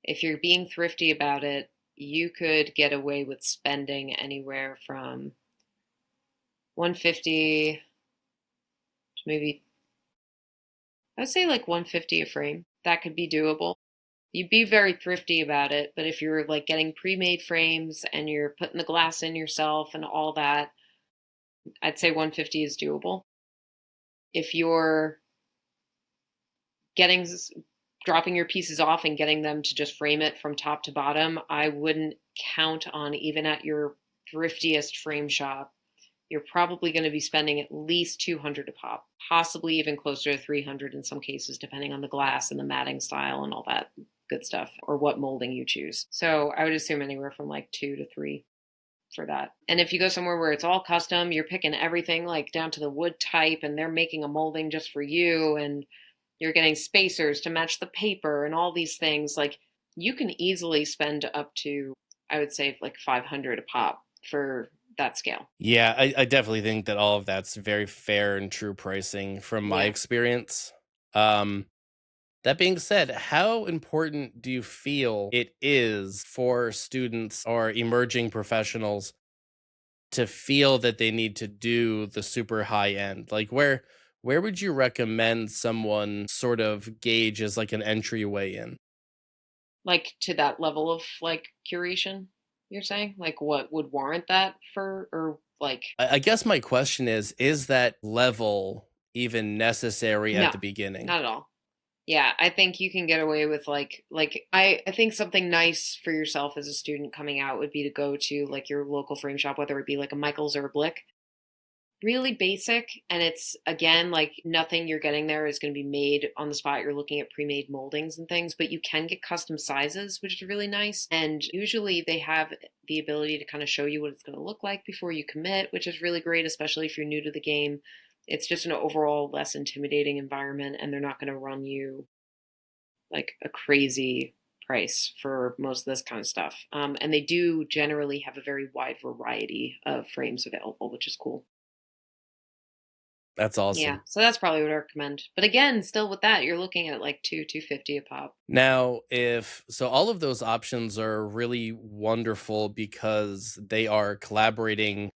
if you're being thrifty about it, you could get away with spending anywhere from 150 to maybe, I would say like 150 a frame. That could be doable. You'd be very thrifty about it, but if you're like getting pre-made frames and you're putting the glass in yourself and all that, I'd say 150 is doable. If you're getting dropping your pieces off and getting them to just frame it from top to bottom, I wouldn't count on, even at your thriftiest frame shop, you're probably going to be spending at least 200 a pop, possibly even closer to 300 in some cases, depending on the glass and the matting style and all that good stuff, or what molding you choose. So I would assume anywhere from like 2 to 3 for that. And if you go somewhere where it's all custom, you're picking everything like down to the wood type, and they're making a molding just for you, and you're getting spacers to match the paper and all these things, like, you can easily spend up to, I would say, like 500 a pop for that scale. Yeah, I definitely think that all of that's very fair and true pricing from my Yeah. experience. That being said, how important do you feel it is for students or emerging professionals to feel that they need to do the super high end? Like where would you recommend someone sort of gauge as like an entryway in? Like, to that level of like curation, you're saying? Like, what would warrant that for, or like, I guess my question is that level even necessary at no, the beginning? not at all. Yeah, I think you can get away with I think something nice for yourself as a student coming out would be to go to like your local frame shop, whether it be like a Michael's or a Blick. Really basic, and it's, again, like, nothing you're getting there is going to be made on the spot. You're looking at pre-made moldings and things, but you can get custom sizes, which is really nice. And usually they have the ability to kind of show you what it's going to look like before you commit, which is really great, especially if you're new to the game. It's just an overall less intimidating environment, and they're not going to run you like a crazy price for most of this kind of stuff. And they do generally have a very wide variety of frames available, which is cool. That's Yeah, awesome. so that's probably what I recommend. But again, still with that, you're looking at like 250 a pop. Now, if so, all of those options are really wonderful because they are collaborating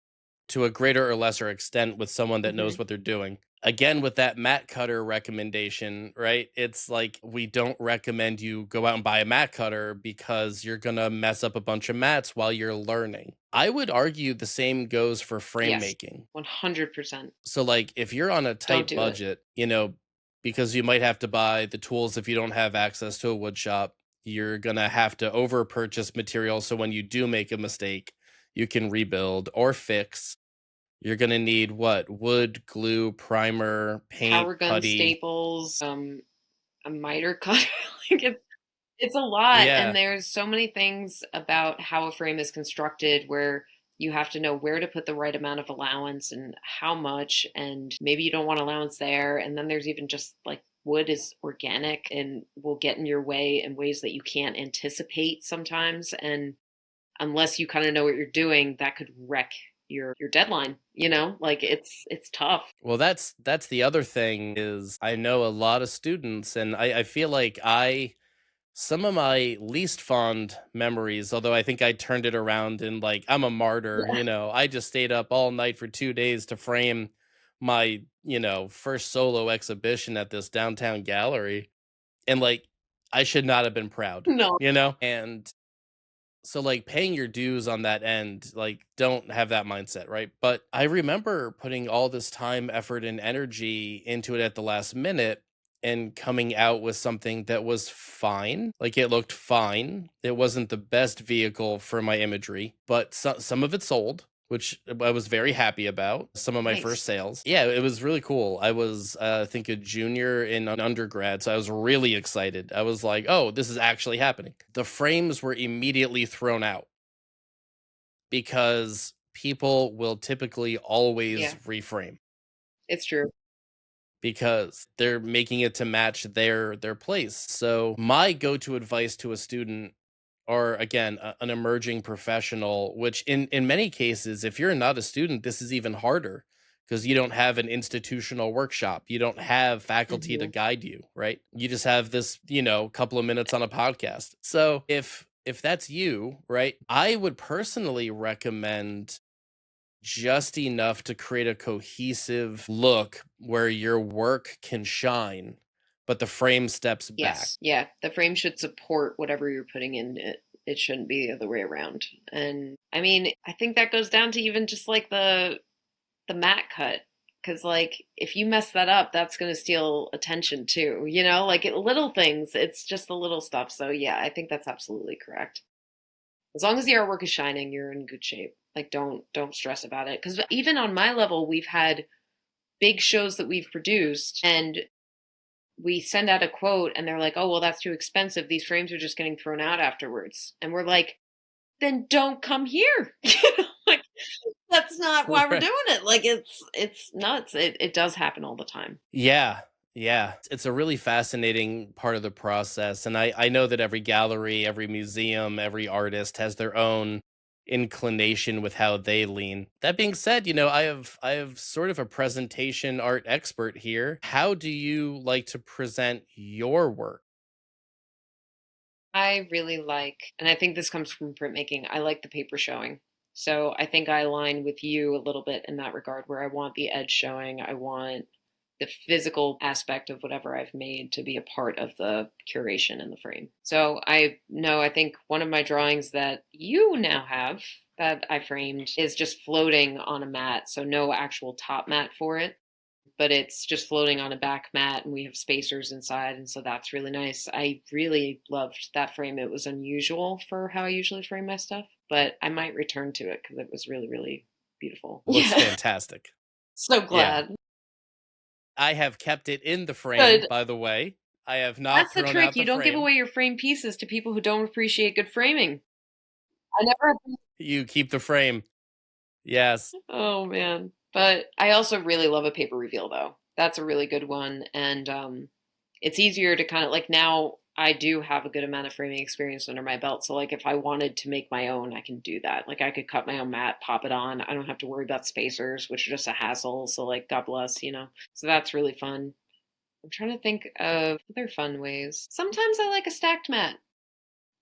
to a greater or lesser extent with someone that knows Mhm. what they're doing. Again, with that mat cutter recommendation, right? It's like we don't recommend you go out and buy a mat cutter because you're going to mess up a bunch of mats while you're learning. I would argue the same goes for frame Yes. making. 100%. So, like, if you're on a Don't tight do it. budget, because you might have to buy the tools if you don't have access to a wood shop, you're going to have to over purchase material. So, when you do make a mistake, you can rebuild or fix. You're gonna need what? Wood, glue, primer, paint, Power gun putty. staples, a miter cutter, like, it's a lot, and Yeah. there's so many things about how a frame is constructed where you have to know where to put the right amount of allowance and how much, and maybe you don't want allowance there, and then there's even just, like, wood is organic and will get in your way in ways that you can't anticipate sometimes, and unless you kinda know what you're doing, that could wreck your deadline, you know? Like, it's tough. Well, that's the other thing is I know a lot of students, and I feel like some of my least fond memories, although I think I turned it around and like I'm a martyr, Yeah. I just stayed up all night for 2 days to frame my, first solo exhibition at this downtown gallery. And like I should not have been proud, No. And so like paying your dues on that end, like don't have that mindset, right? But I remember putting all this time, effort, and energy into it at the last minute and coming out with something that was fine. Like it looked fine. It wasn't the best vehicle for my imagery, but some of it sold, which I was very happy about. Some of my first Nice. sales. Yeah, it was really cool. I was, I think, a junior in an undergrad. So I was really excited. I was like, oh, this is actually happening. The frames were immediately thrown out because people will typically always Yeah, reframe it's true. because they're making it to match their place. So my go-to advice to a student or again an emerging professional, which in many cases if you're not a student this is even harder because you don't have an institutional workshop, you don't have faculty to Mhm. guide you, right? You just have this couple of minutes on a podcast. So if that's you, right, I would personally recommend just enough to create a cohesive look where your work can shine, but the frame steps back. Yes, yeah, the frame should support whatever you're putting in it. It shouldn't be the other way around. And I mean, I think that goes down to even just like the mat cut, because like if you mess that up, that's going to steal attention too. Like little things. It's just the little stuff. So yeah, I think that's absolutely correct. As long as the artwork is shining, you're in good shape. Like don't stress about it. Because even on my level, we've had big shows that we've produced, and we send out a quote and they're like, "Oh, well, that's too expensive. These frames are just getting thrown out afterwards." And we're like, "Then don't come here." Like that's not why we're Right. doing it. Like it's nuts. It does happen all the time. Yeah. Yeah. It's a really fascinating part of the process. And I know that every gallery, every museum, every artist has their own inclination with how they lean. That being said, I have sort of a presentation art expert here. How do you like to present your work? I really like, and I think this comes from printmaking. I like the paper showing. So I think I align with you a little bit in that regard, where I want the edge showing. I want the physical aspect of whatever I've made to be a part of the curation in the frame. So I know, I think one of my drawings that you now have that I framed is just floating on a mat. So no actual top mat for it, but it's just floating on a back mat and we have spacers inside. And so that's really nice. I really loved that frame. It was unusual for how I usually frame my stuff, but I might return to it because it was really, really beautiful. It looks Yeah. fantastic. So Yeah. glad. I have kept it in the frame, Good. by the way. I have not That's the thrown trick. out You the don't give frame. away your frame pieces to people who don't appreciate good framing. I never. You keep the frame. Yes. Oh man. But I also really love a paper reveal though. That's a really good one. And it's easier to kind of like now I do have a good amount of framing experience under my belt. So like if I wanted to make my own, I can do that. Like I could cut my own mat, pop it on. I don't have to worry about spacers, which are just a hassle. So like God bless. So that's really fun. I'm trying to think of other fun ways. Sometimes I like a stacked mat,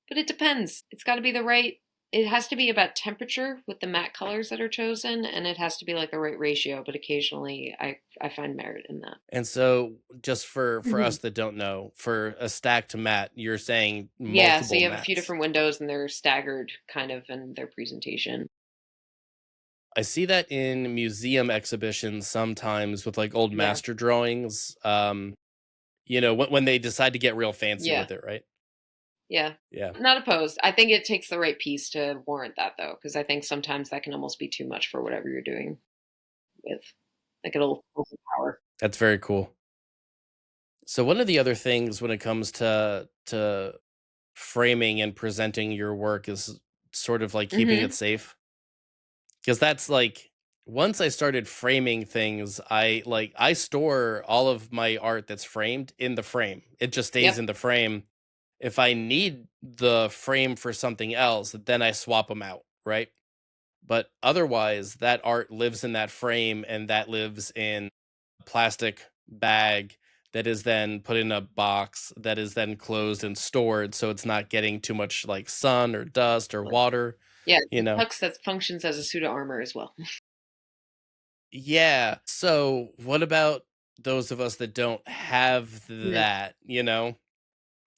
but it depends. It's got to be the right it has to be about temperature with the matte colors that are chosen, and it has to be like the right ratio, but occasionally I find merit in that. And so just for Mhm. us that don't know, for a stacked mat, you're saying Yeah, so multiple you have a few mats. different windows and they're staggered kind of in their presentation. I see that in museum exhibitions sometimes with like old Yeah. master drawings. When they decide to get real fancy Yeah. with it, right? Yeah. Yeah. Not opposed. I think it takes the right piece to warrant that though, because I think sometimes that can almost be too much for whatever you're doing with. Like it'll overpower. That's very cool. So one of the other things when it comes to framing and presenting your work is sort of like keeping it Mhm. safe. Because that's like once I started framing things, I store all of my art that's framed in the frame. It just stays Yep. in the frame. If I need the frame for something else, then I swap them out, right? But otherwise, that art lives in that frame and that lives in a plastic bag that is then put in a box that is then closed and stored so it's not getting too much like sun or dust or Like, water, yeah, you it know. tux that functions as a pseudo armor as well. Yeah. So, what about those of us that don't have Yeah. that, you know?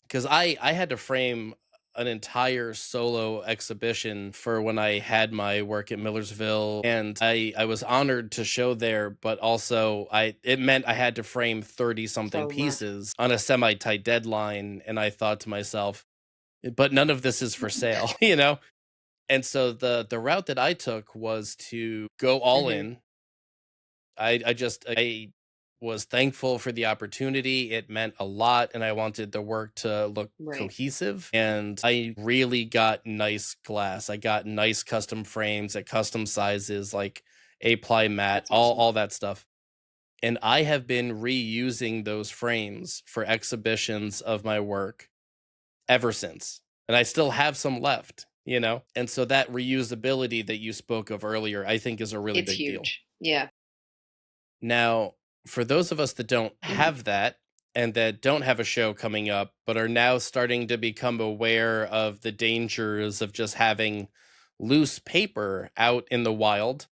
Because I had to frame an entire solo exhibition for when I had my work at Millersville, and I was honored to show there, but also it meant I had to frame 30 something So much. pieces on a semi tight deadline, and I thought to myself, but none of this is for sale, you know? And so the route that I took was to go all Mhm. in. I was thankful for the opportunity. It meant a lot, and I wanted the work to look Right. cohesive. And I really got nice glass. I got nice custom frames at custom sizes, like A-ply matte, That's all awesome. all that stuff. And I have been reusing those frames for exhibitions of my work ever since. And I still have some left, you know? And so that reusability that you spoke of earlier, I think is a really It's big deal. huge. Yeah. Now, for those of us that don't Mhm. have that and that don't have a show coming up, but are now starting to become aware of the dangers of just having loose paper out in the wild,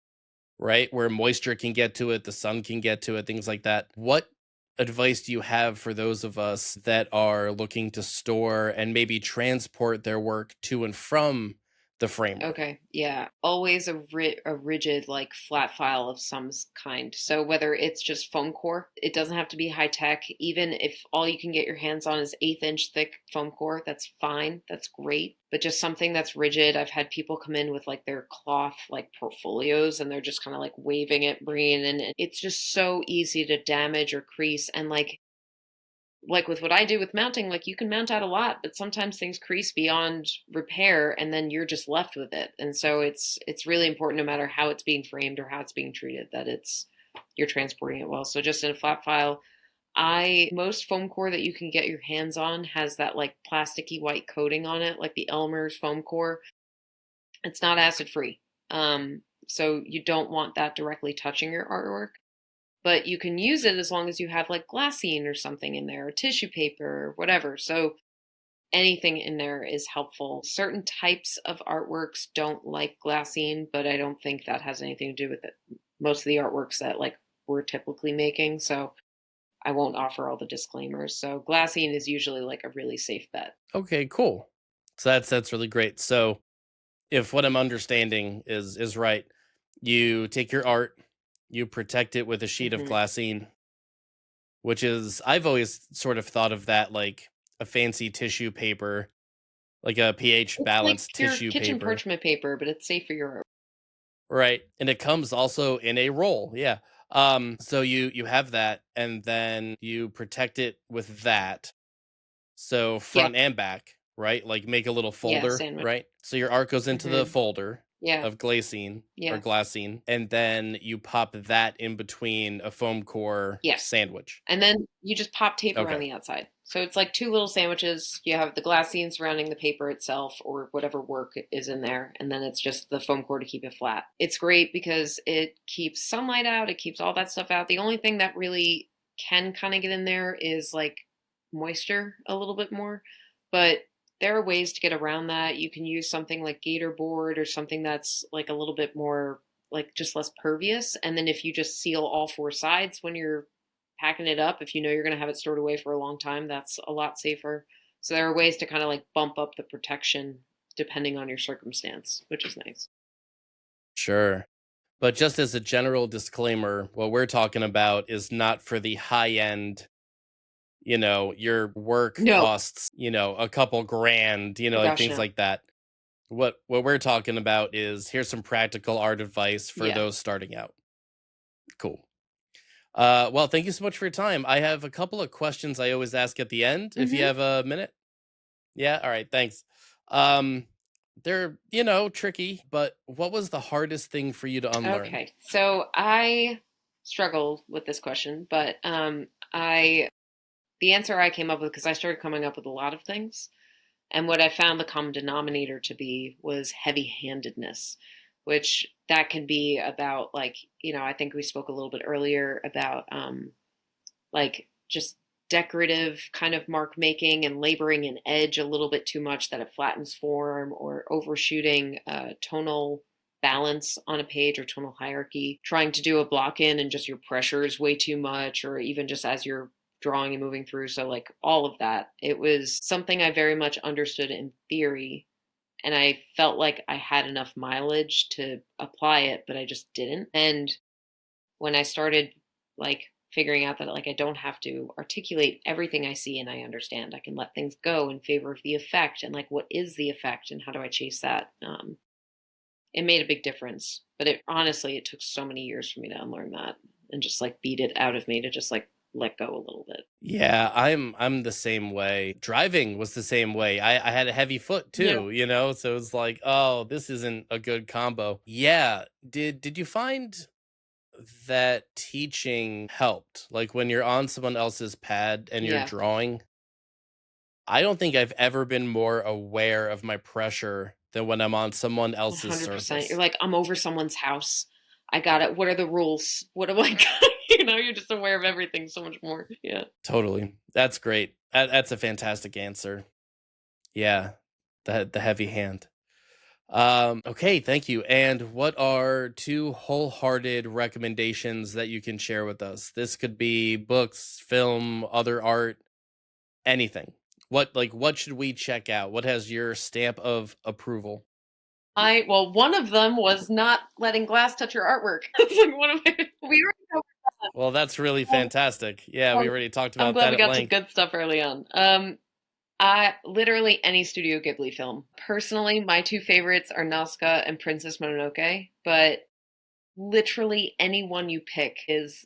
right? Where moisture can get to it, the sun can get to it, things like that. What advice do you have for those of us that are looking to store and maybe transport their work to and from the framer? Okay, yeah. Always a rigid, like, flat file of some kind. So whether it's just foam core, it doesn't have to be high tech. Even if all you can get your hands on is 1/8 inch thick foam core, that's fine. That's great. But just something that's rigid. I've had people come in with like their cloth like portfolios, and they're just kind of like waving it, bringing it in. And it's just so easy to damage or crease. And like with what I do with mounting, like you can mount out a lot, but sometimes things crease beyond repair and then you're just left with it. And so it's really important no matter how it's being framed or how it's being treated that it's you're transporting it well. So just in a flat file, I most foam core that you can get your hands on has that like plasticky white coating on it, like the Elmer's foam core. It's not acid free. So you don't want that directly touching your artwork, but you can use it as long as you have like glassine or something in there or tissue paper or whatever. So anything in there is helpful. Certain types of artworks don't like glassine, but I don't think that has anything to do with it. Most of the artworks that like we're typically making, so I won't offer all the disclaimers. So glassine is usually like a really safe bet. Okay, cool. So that's really great. So if what I'm understanding is right, you take your art, you protect it with a sheet of Hmm. glassine, which is I've always sort of thought of that like a fancy tissue paper, like a pH It's like balanced your tissue kitchen paper, parchment paper, but it's safe for your art. right? And it comes also in a roll, yeah. So you have that, and then you protect it with that. So Yeah, front and back, right? Like make a little yeah, folder, sandwich. right? So your art goes into the Hmm. folder Yeah, of glazine or yeah. glassine, and then you pop that in between a foam core Yes. sandwich. And then you just pop tape around Okay. the outside. So it's like two little sandwiches. You have the glassine surrounding the paper itself or whatever work is in there. And then it's just the foam core to keep it flat. It's great because it keeps sunlight out, it keeps all that stuff out. The only thing that really can kind of get in there is like moisture a little bit more. But there are ways to get around that. You can use something like Gator board or something that's like a little bit more like just less pervious. And then if you just seal all four sides when you're packing it up, if you know you're going to have it stored away for a long time, that's a lot safer. So there are ways to kind of like bump up the protection depending on your circumstance, which is nice. Sure. But just as a general disclaimer, what we're talking about is not for the high end, your work No. costs, a couple grand, Oh like gosh, things no. like that. What we're talking about is here's some practical art advice for Yeah. those starting out. Cool. Well, thank you so much for your time. I have a couple of questions I always ask at the end, if you Hmm. have a minute. Yeah, all right, thanks. They're, tricky, but what was the hardest thing for you to unlearn? Okay. So I struggled with this question, but I the answer I came up with because I started coming up with a lot of things. And what I found the common denominator to be was heavy-handedness, which that can be about like, I think we spoke a little bit earlier about like just decorative kind of mark making and laboring an edge a little bit too much that it flattens form or overshooting tonal balance on a page or tonal hierarchy, trying to do a block in and just your pressure is way too much, or even just as you're drawing and moving through. So, like all of that, it was something I very much understood in theory. And I felt like I had enough mileage to apply it, but I just didn't. And when I started like figuring out that like I don't have to articulate everything I see and I understand. I can let things go in favor of the effect and like what is the effect and how do I chase that? It made a big difference. But it honestly it took so many years for me to unlearn that and just like beat it out of me to just like let go a little bit. Yeah, I'm the same way. Driving was the same way. I had a heavy foot Yeah. too, so it's like, oh, this isn't a good combo. Yeah. Did you find that teaching helped? Like when you're on someone else's pad and you're Yeah. drawing, I don't think I've ever been more aware of my pressure than when I'm on someone else's 100%. You're surface. like, I'm over someone's house. I got it. What are the rules? What am I? You're just aware of everything so much more. Yeah. Totally. That's great. That's a fantastic answer. Yeah. The heavy hand. Okay, thank you. And what are two wholehearted recommendations that you can share with us? This could be books, film, other art, anything. What should we check out? What has your stamp of approval? Well, one of them was not letting glass touch your artwork. It's like one of my, we already covered Well, that's really that. fantastic. Yeah, we Um, already talked I'm about glad that we at got to length. good stuff early on. I literally any Studio Ghibli film. Personally, my two favorites are Nazca and Princess Mononoke, but literally any one you pick is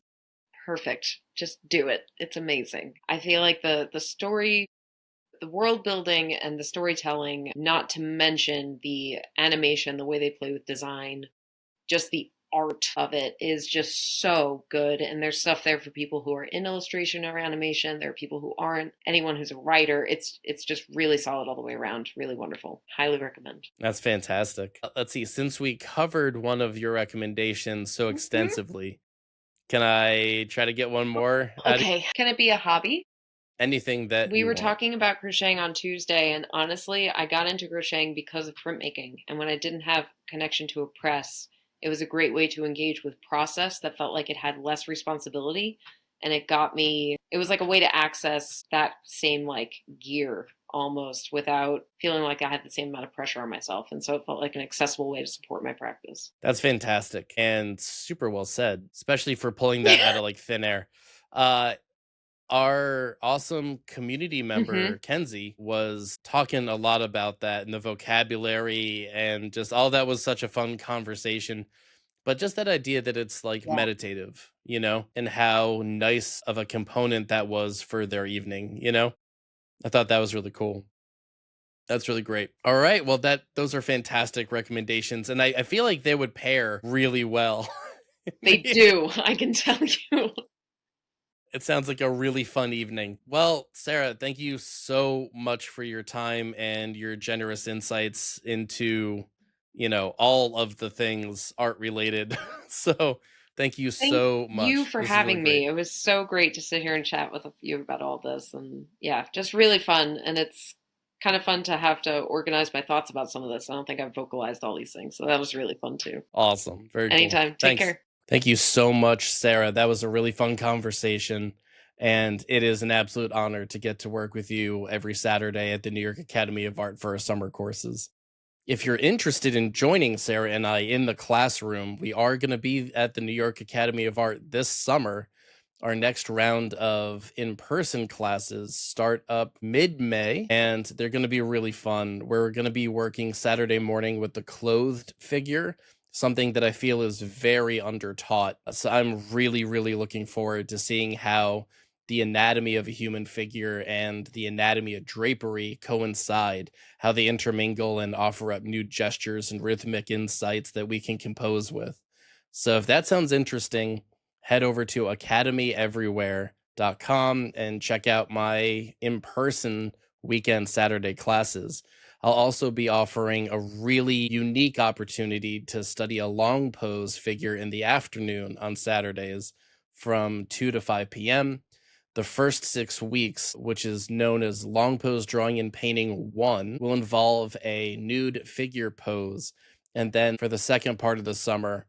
perfect. Just do it. It's amazing. I feel like the story, the world building and the storytelling, not to mention the animation, the way they play with design, just the art of it is just so good. And there's stuff there for people who are in illustration or animation. There are people who aren't. Anyone who's a writer. It's just really solid all the way around. Really wonderful. Highly recommend. That's fantastic. Let's see. Since we covered one of your recommendations so Mhm. extensively, can I try to get one more out of Okay. Can it be a hobby? anything that We you were want? talking about crocheting on Tuesday, and honestly, I got into crocheting because of printmaking. And when I didn't have connection to a press, it was a great way to engage with process that felt like it had less responsibility. And it got me, it was like a way to access that same like gear almost without feeling like I had the same amount of pressure on myself. And so it felt like an accessible way to support my practice. That's fantastic and super well said, especially for pulling that out of like thin air. Uh, our awesome community Hmm. member Kenzie was talking a lot about that and the vocabulary and just all that was such a fun conversation. But just that idea that it's like Yeah. meditative, and how nice of a component that was for their evening, I thought that was really cool. That's really great. All right. Well, those are fantastic recommendations. And I feel like they would pair really well. They do, I can tell you. It sounds like a really fun evening. Well, Sarah, thank you so much for your time and your generous insights into, all of the things art related. So thank you Thank so you much. for This is really having great. me. It was so great to sit here and chat with you about all this. And yeah, just really fun. And it's kind of fun to have to organize my thoughts about some of this. I don't think I've vocalized all these things. So that was really fun too. Awesome. Very cool. Anytime. Take Thanks. care. Thank you so much, Sarah. That was a really fun conversation. And it is an absolute honor to get to work with you every Saturday at the New York Academy of Art for our summer courses. If you're interested in joining Sarah and I in the classroom, we are going to be at the New York Academy of Art this summer. Our next round of in-person classes start up mid-May, and they're going to be really fun. We're going to be working Saturday morning with the clothed figure, something that I feel is very undertaught. So I'm really, really looking forward to seeing how the anatomy of a human figure and the anatomy of drapery coincide, how they intermingle and offer up new gestures and rhythmic insights that we can compose with. So if that sounds interesting, head over to academyeverywhere.com and check out my in-person weekend Saturday classes. I'll also be offering a really unique opportunity to study a long pose figure in the afternoon on Saturdays from 2 to 5 p.m. The first 6 weeks, which is known as Long Pose Drawing and Painting 1, will involve a nude figure pose. And then for the second part of the summer,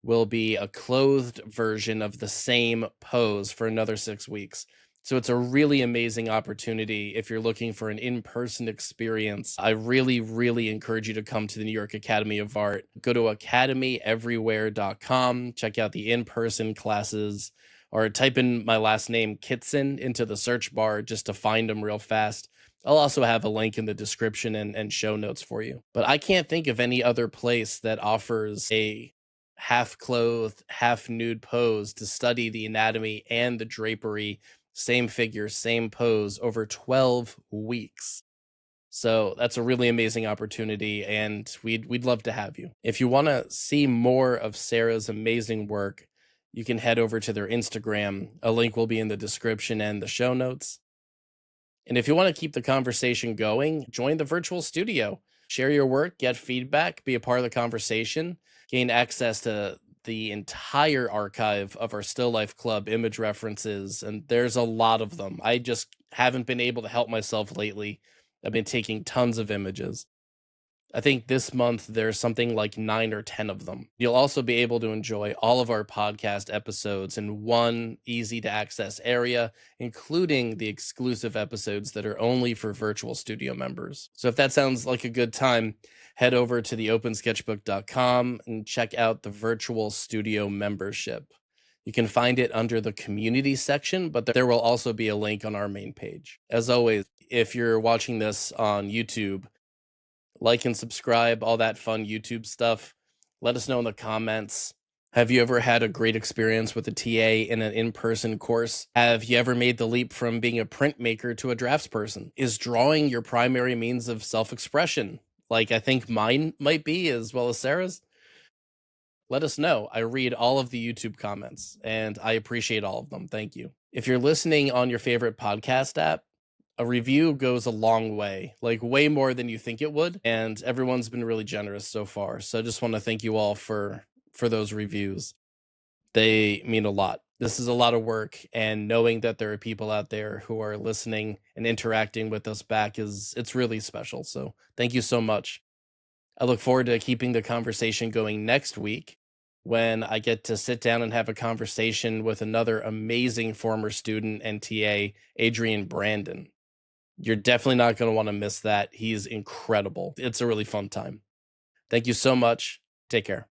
will be a clothed version of the same pose for another 6 weeks. So it's a really amazing opportunity if you're looking for an in-person experience. I really, really encourage you to come to the New York Academy of Art. Go to academyeverywhere.com, check out the in-person classes, or type in my last name, Kitson, into the search bar just to find them real fast. I'll also have a link in the description and show notes for you. But I can't think of any other place that offers a half clothed, half nude pose to study the anatomy and the drapery, same figure, same pose over 12 weeks. So that's a really amazing opportunity, and we'd love to have you. If you want to see more of Sarah's amazing work, you can head over to their Instagram. A link will be in the description and the show notes. And if you want to keep the conversation going, join the virtual studio. Share your work, get feedback, be a part of the conversation, gain access to the entire archive of our Still Life Club image references, and there's a lot of them. I just haven't been able to help myself lately. I've been taking tons of images. I think this month there's something like 9 or 10 of them. You'll also be able to enjoy all of our podcast episodes in one easy to access area, including the exclusive episodes that are only for virtual studio members. So if that sounds like a good time, head over to theopensketchbook.com and check out the virtual studio membership. You can find it under the community section, but there will also be a link on our main page. As always, if you're watching this on YouTube, like and subscribe, all that fun YouTube stuff. Let us know in the comments. Have you ever had a great experience with a TA in an in-person course? Have you ever made the leap from being a printmaker to a draftsperson? Is drawing your primary means of self-expression, like I think mine might be, as well as Sarah's? Let us know. I read all of the YouTube comments, and I appreciate all of them. Thank you. If you're listening on your favorite podcast app, a review goes a long way, like way more than you think it would, and everyone's been really generous so far. So I just want to thank you all for those reviews. They mean a lot. This is a lot of work, and knowing that there are people out there who are listening and interacting with us back it's really special. So thank you so much. I look forward to keeping the conversation going next week when I get to sit down and have a conversation with another amazing former student and TA, Adrian Brandon. You're definitely not going to want to miss that. He's incredible. It's a really fun time. Thank you so much. Take care.